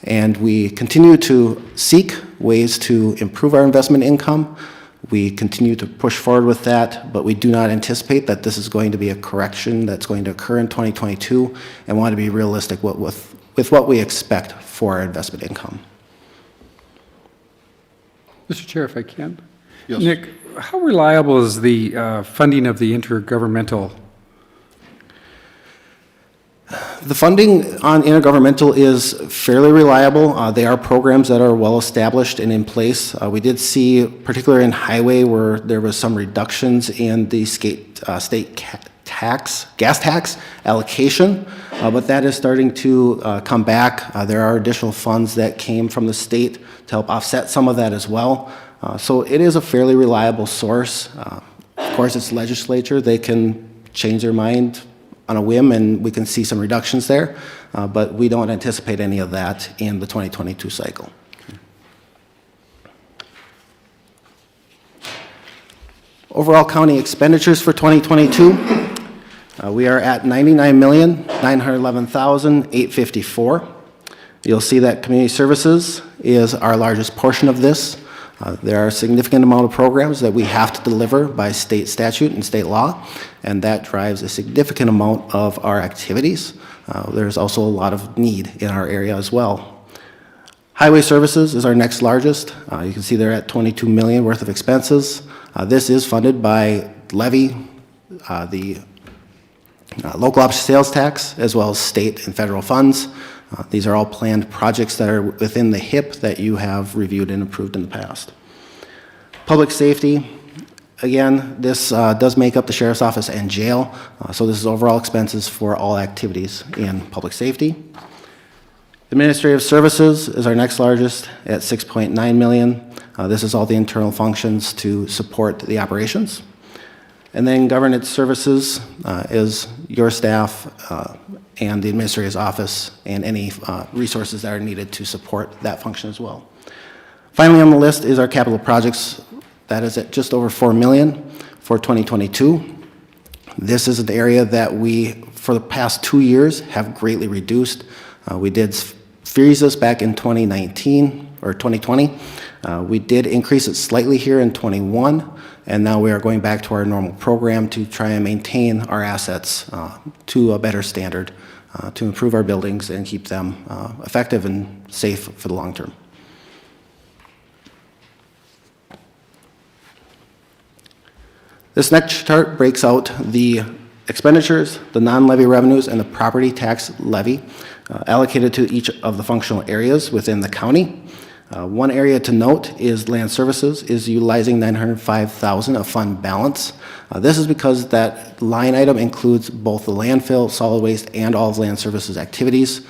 and we continue to seek ways to improve our investment income. We continue to push forward with that, but we do not anticipate that this is going to be a correction that's going to occur in 2022, and want to be realistic with what we expect for our investment income. Mr. Chair, if I can. Yes. Nick, how reliable is the funding of the intergovernmental? The funding on intergovernmental is fairly reliable. They are programs that are well established and in place. We did see, particularly in highway, where there was some reductions in the state gas tax allocation, but that is starting to come back. There are additional funds that came from the state to help offset some of that as well. So it is a fairly reliable source. Of course, it's legislature. They can change their mind on a whim, and we can see some reductions there, but we don't anticipate any of that in the 2022 cycle. Overall county expenditures for 2022, we are at $99,911,854. You'll see that community services is our largest portion of this. There are a significant amount of programs that we have to deliver by state statute and state law, and that drives a significant amount of our activities. There's also a lot of need in our area as well. Highway services is our next largest. You can see they're at $22 million worth of expenses. This is funded by levy, the local option sales tax, as well as state and federal funds. These are all planned projects that are within the HIP that you have reviewed and approved in the past. Public safety, Again, this does make up the sheriff's office and jail, so this is overall expenses for all activities in public safety. Administrative services is our next largest at 6.9 million. This is all the internal functions to support the operations. And then governance services is your staff and the administrator's office and any resources that are needed to support that function as well. Finally on the list is our capital projects. That is at just over 4 million for 2022. This is an area that we, for the past 2 years, have greatly reduced. We did freeze this back in 2019 or 2020. We did increase it slightly here in 21, and now we are going back to our normal program to try and maintain our assets to a better standard, to improve our buildings and keep them effective and safe for the long term. This next chart breaks out the expenditures, the non-levy revenues, and the property tax levy allocated to each of the functional areas within the county. One area to note is land services is utilizing $905,000 of fund balance. This is because that line item includes both the landfill, solid waste, and all of land services activities.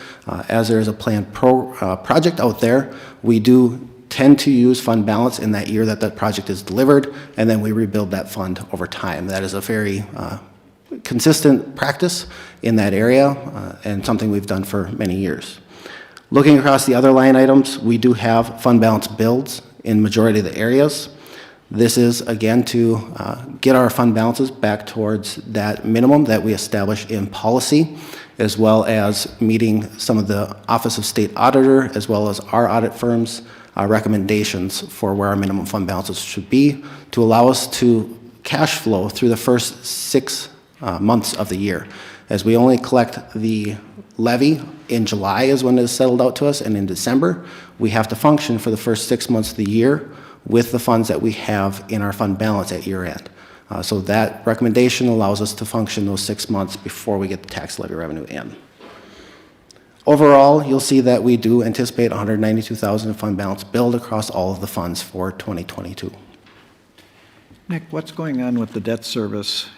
As there is a planned project out there, we do tend to use fund balance in that year that that project is delivered, and then we rebuild that fund over time. That is a very consistent practice in that area and something we've done for many years. Looking across the other line items, we do have fund balance builds in majority of the areas. This is, again, to get our fund balances back towards that minimum that we establish in policy, as well as meeting some of the Office of State Auditor, as well as our audit firms' recommendations for where our minimum fund balances should be to allow us to cash flow through the first 6 months of the year. As we only collect the levy in July is when it is settled out to us, and in December, we have to function for the first 6 months of the year with the funds that we have in our fund balance at year end. So that recommendation allows us to function those 6 months before we get the tax levy revenue in. Overall, you'll see that we do anticipate $192,000 in fund balance build across all of the funds for 2022. Nick, what's going on with the debt service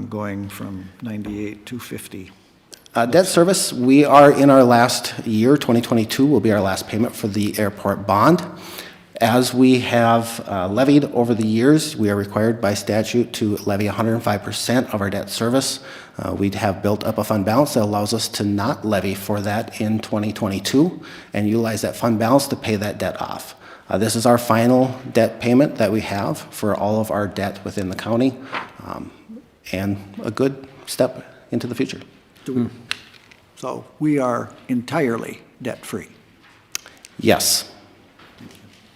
going from 98 to 50? Debt service, we are in our last year. 2022 will be our last payment for the airport bond. As we have levied over the years, we are required by statute to levy 105% of our debt service. We have built up a fund balance that allows us to not levy for that in 2022 and utilize that fund balance to pay that debt off. This is our final debt payment that we have for all of our debt within the county, and a good step into the future. So we are entirely debt-free. Yes.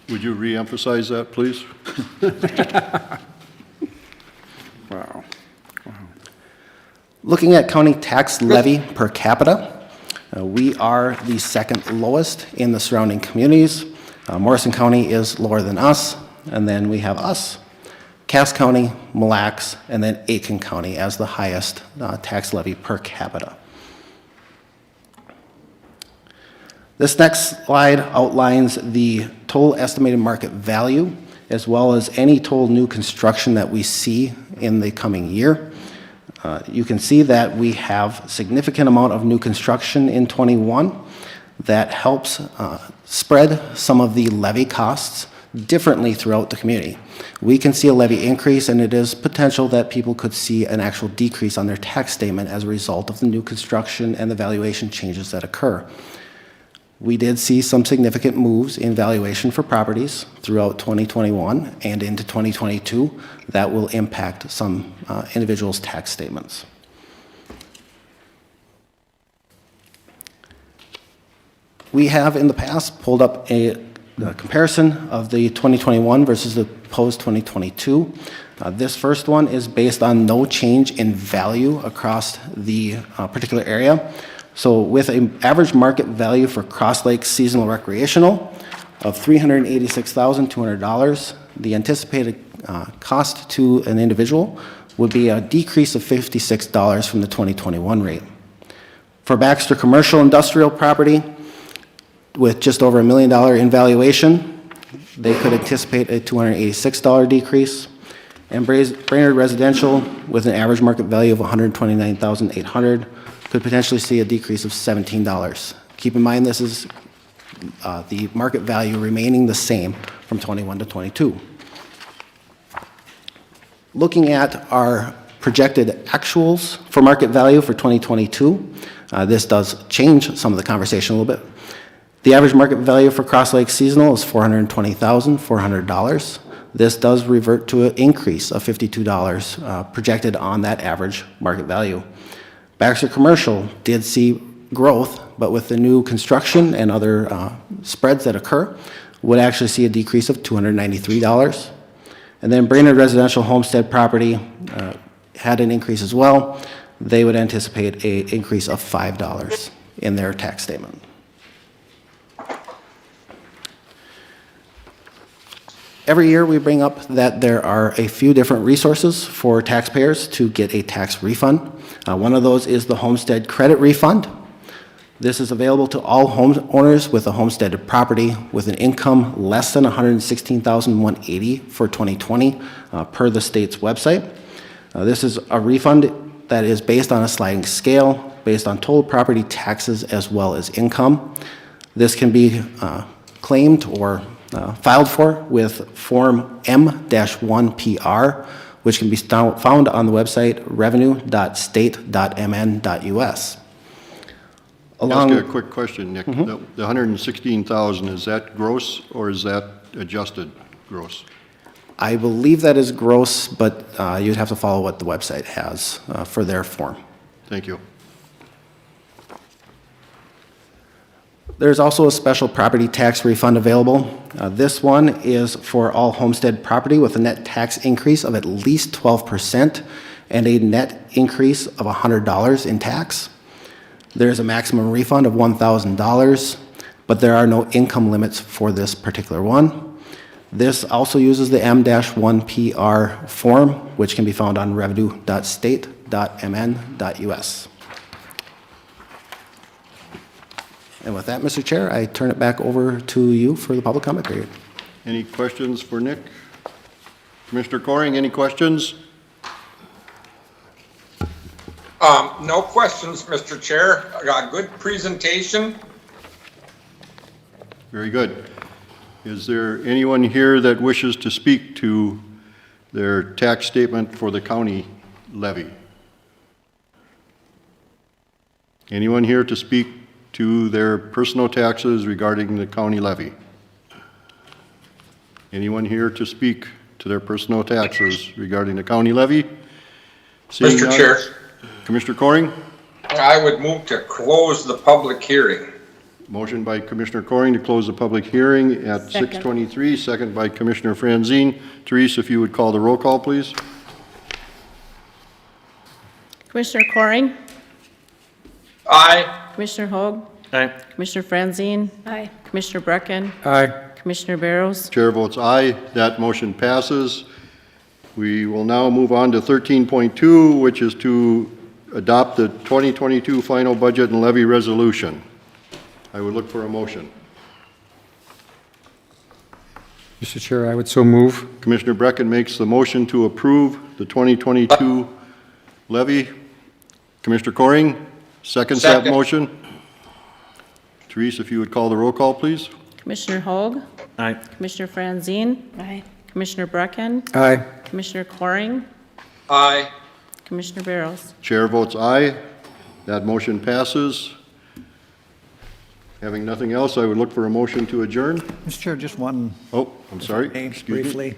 Would you re-emphasize that, please? Wow. Looking at county tax levy per capita, we are the second lowest in the surrounding communities. Morrison County is lower than us, and then we have us, Cass County, Mille Lacs, and then Aitkin County as the highest tax levy per capita. This next slide outlines the total estimated market value, as well as any total new construction that we see in the coming year. You can see that we have significant amount of new construction in 21 that helps spread some of the levy costs differently throughout the community. We can see a levy increase, and it is potential that people could see an actual decrease on their tax statement as a result of the new construction and the valuation changes that occur. We did see some significant moves in valuation for properties throughout 2021 and into 2022 that will impact some individuals' tax statements. We have in the past pulled up a comparison of the 2021 versus the post-2022. This first one is based on no change in value across the particular area. So with an average market value for Cross Lake seasonal recreational of $386,200, the anticipated cost to an individual would be a decrease of $56 from the 2021 rate. For Baxter commercial industrial property, with just over $1 million in valuation, they could anticipate a $286 decrease. And Brainerd Residential, with an average market value of $129,800, could potentially see a decrease of $17. Keep in mind, this is the market value remaining the same from 21 to 22. Looking at our projected actuals for market value for 2022, this does change some of the conversation a little bit. The average market value for Cross Lake Seasonal is $420,400. This does revert to an increase of $52 projected on that average market value. Baxter Commercial did see growth, but with the new construction and other spreads that occur, would actually see a decrease of $293. And then Brainerd Residential Homestead Property had an increase as well. They would anticipate an increase of $5 in their tax statement. Every year we bring up that there are a few different resources for taxpayers to get a tax refund. One of those is the homestead credit refund. This is available to all homeowners with a homesteaded property with an income less than $116,180 for 2020 per the state's website. This is a refund that is based on a sliding scale based on total property taxes as well as income. This can be claimed or filed for with Form M-1PR, which can be found on the website revenue.state.mn.us. Ask you a quick question, Nick. The 116,000, is that gross or is that adjusted gross? I believe that is gross, but you'd have to follow what the website has for their form. Thank you. There's also a special property tax refund available. This one is for all homestead property with a net tax increase of at least 12% and a net increase of $100 in tax. There's a maximum refund of $1,000, but there are no income limits for this particular one. This also uses the M-1PR form, which can be found on revenue.state.mn.us. And with that, Mr. Chair, I turn it back over to you for the public comment period. Any questions for Nick? Commissioner Coring, any questions? No questions, Mr. Chair. Good presentation. Very good. Is there anyone here that wishes to speak to their tax statement for the county levy? Anyone here to speak to their personal taxes regarding the county levy? Anyone here to speak to their personal taxes regarding the county levy? Seeing Mr. none, Chair. Commissioner Coring? I would move to close the public hearing. Motion by Commissioner Coring to close the public hearing at 6:23, second by Commissioner Franzine. Therese, if you would call the roll call, please. Commissioner Coring? Aye. Commissioner Hoag? Aye. Commissioner Franzine? Aye. Commissioner Brecken? Aye. Commissioner Barrows? Chair votes aye. That motion passes. We will now move on to 13.2, which is to adopt the 2022 final budget and levy resolution. I would look for a motion. Mr. Chair, I would so move. Commissioner Brecken makes the motion to approve the 2022 levy. Commissioner Coring seconds that motion. Therese, if you would call the roll call, please. Commissioner Hoag? Aye. Commissioner Franzine? Aye. Commissioner Brecken? Aye. Commissioner Coring? Aye. Commissioner Barrows? Chair votes aye. That motion passes. Having nothing else, I would look for a motion to adjourn. Mr. Chair, just one. Oh, I'm sorry. Excuse me. Briefly.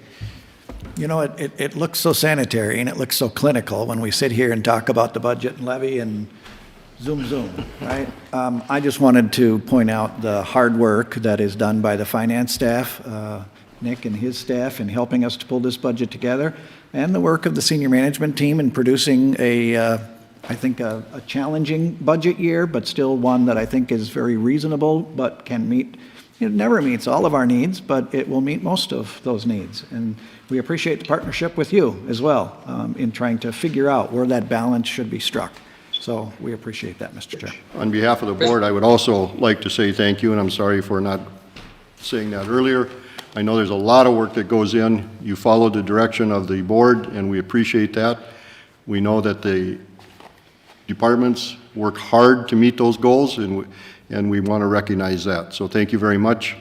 You know, it looks so sanitary and it looks so clinical when we sit here and talk about the budget and levy and zoom, right? I just wanted to point out the hard work that is done by the finance staff, Nick and his staff, in helping us to pull this budget together, and the work of the senior management team in producing I think a challenging budget year, but still one that I think is very reasonable, but can meet, it never meets all of our needs, but it will meet most of those needs. And we appreciate the partnership with you as well in trying to figure out where that balance should be struck. So we appreciate that, Mr. Chair. On behalf of the board, I would also like to say thank you, and I'm sorry for not saying that earlier. I know there's a lot of work that goes in. You followed the direction of the board, and we appreciate that. We know that the departments work hard to meet those goals, and we want to recognize that. So thank you very much.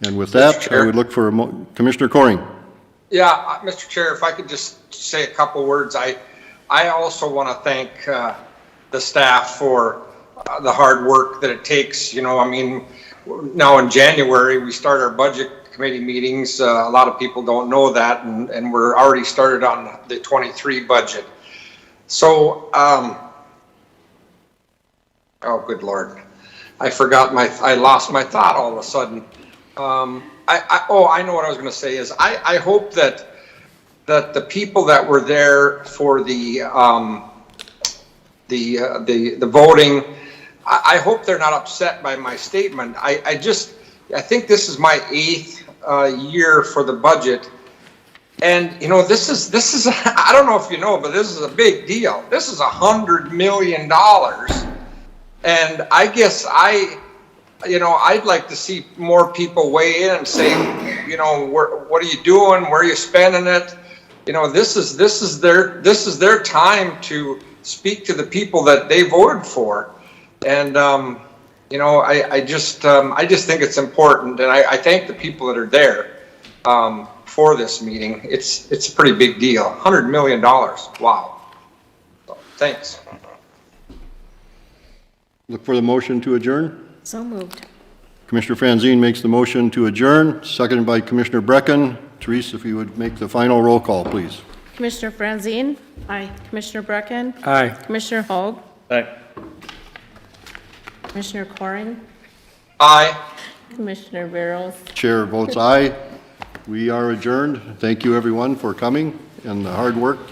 And with that, I would look for Commissioner Coring. Yeah, Mr. Chair, if I could just say a couple words. I also want to thank the staff for the hard work that it takes. You know, I mean, now in January, we start our budget committee meetings. A lot of people don't know that, and we're already started on the 23 budget. So, oh, good Lord. I lost my thought all of a sudden. I know what I was going to say is I hope that the people that were there for the voting, I hope they're not upset by my statement. I think this is my 8th year for the budget. And, you know, this is, I don't know if you know, but this is a big deal. This is $100 million. And I guess I'd like to see more people weigh in and say, you know, what are you doing? Where are you spending it? You know, this is their time to speak to the people that they voted for. And, you know, I just think it's important. And I thank the people that are there for this meeting. It's a pretty big deal. $100 million. Wow. So, thanks. Look for the motion to adjourn. So moved. Commissioner Franzine makes the motion to adjourn, seconded by Commissioner Brecken. Therese, if you would make the final roll call, please. Commissioner Franzine? Aye. Commissioner Brecken? Aye. Commissioner Hoag? Aye. Commissioner Coring? Aye. Commissioner Barrows? Chair votes aye. We are adjourned. Thank you, everyone, for coming and the hard work you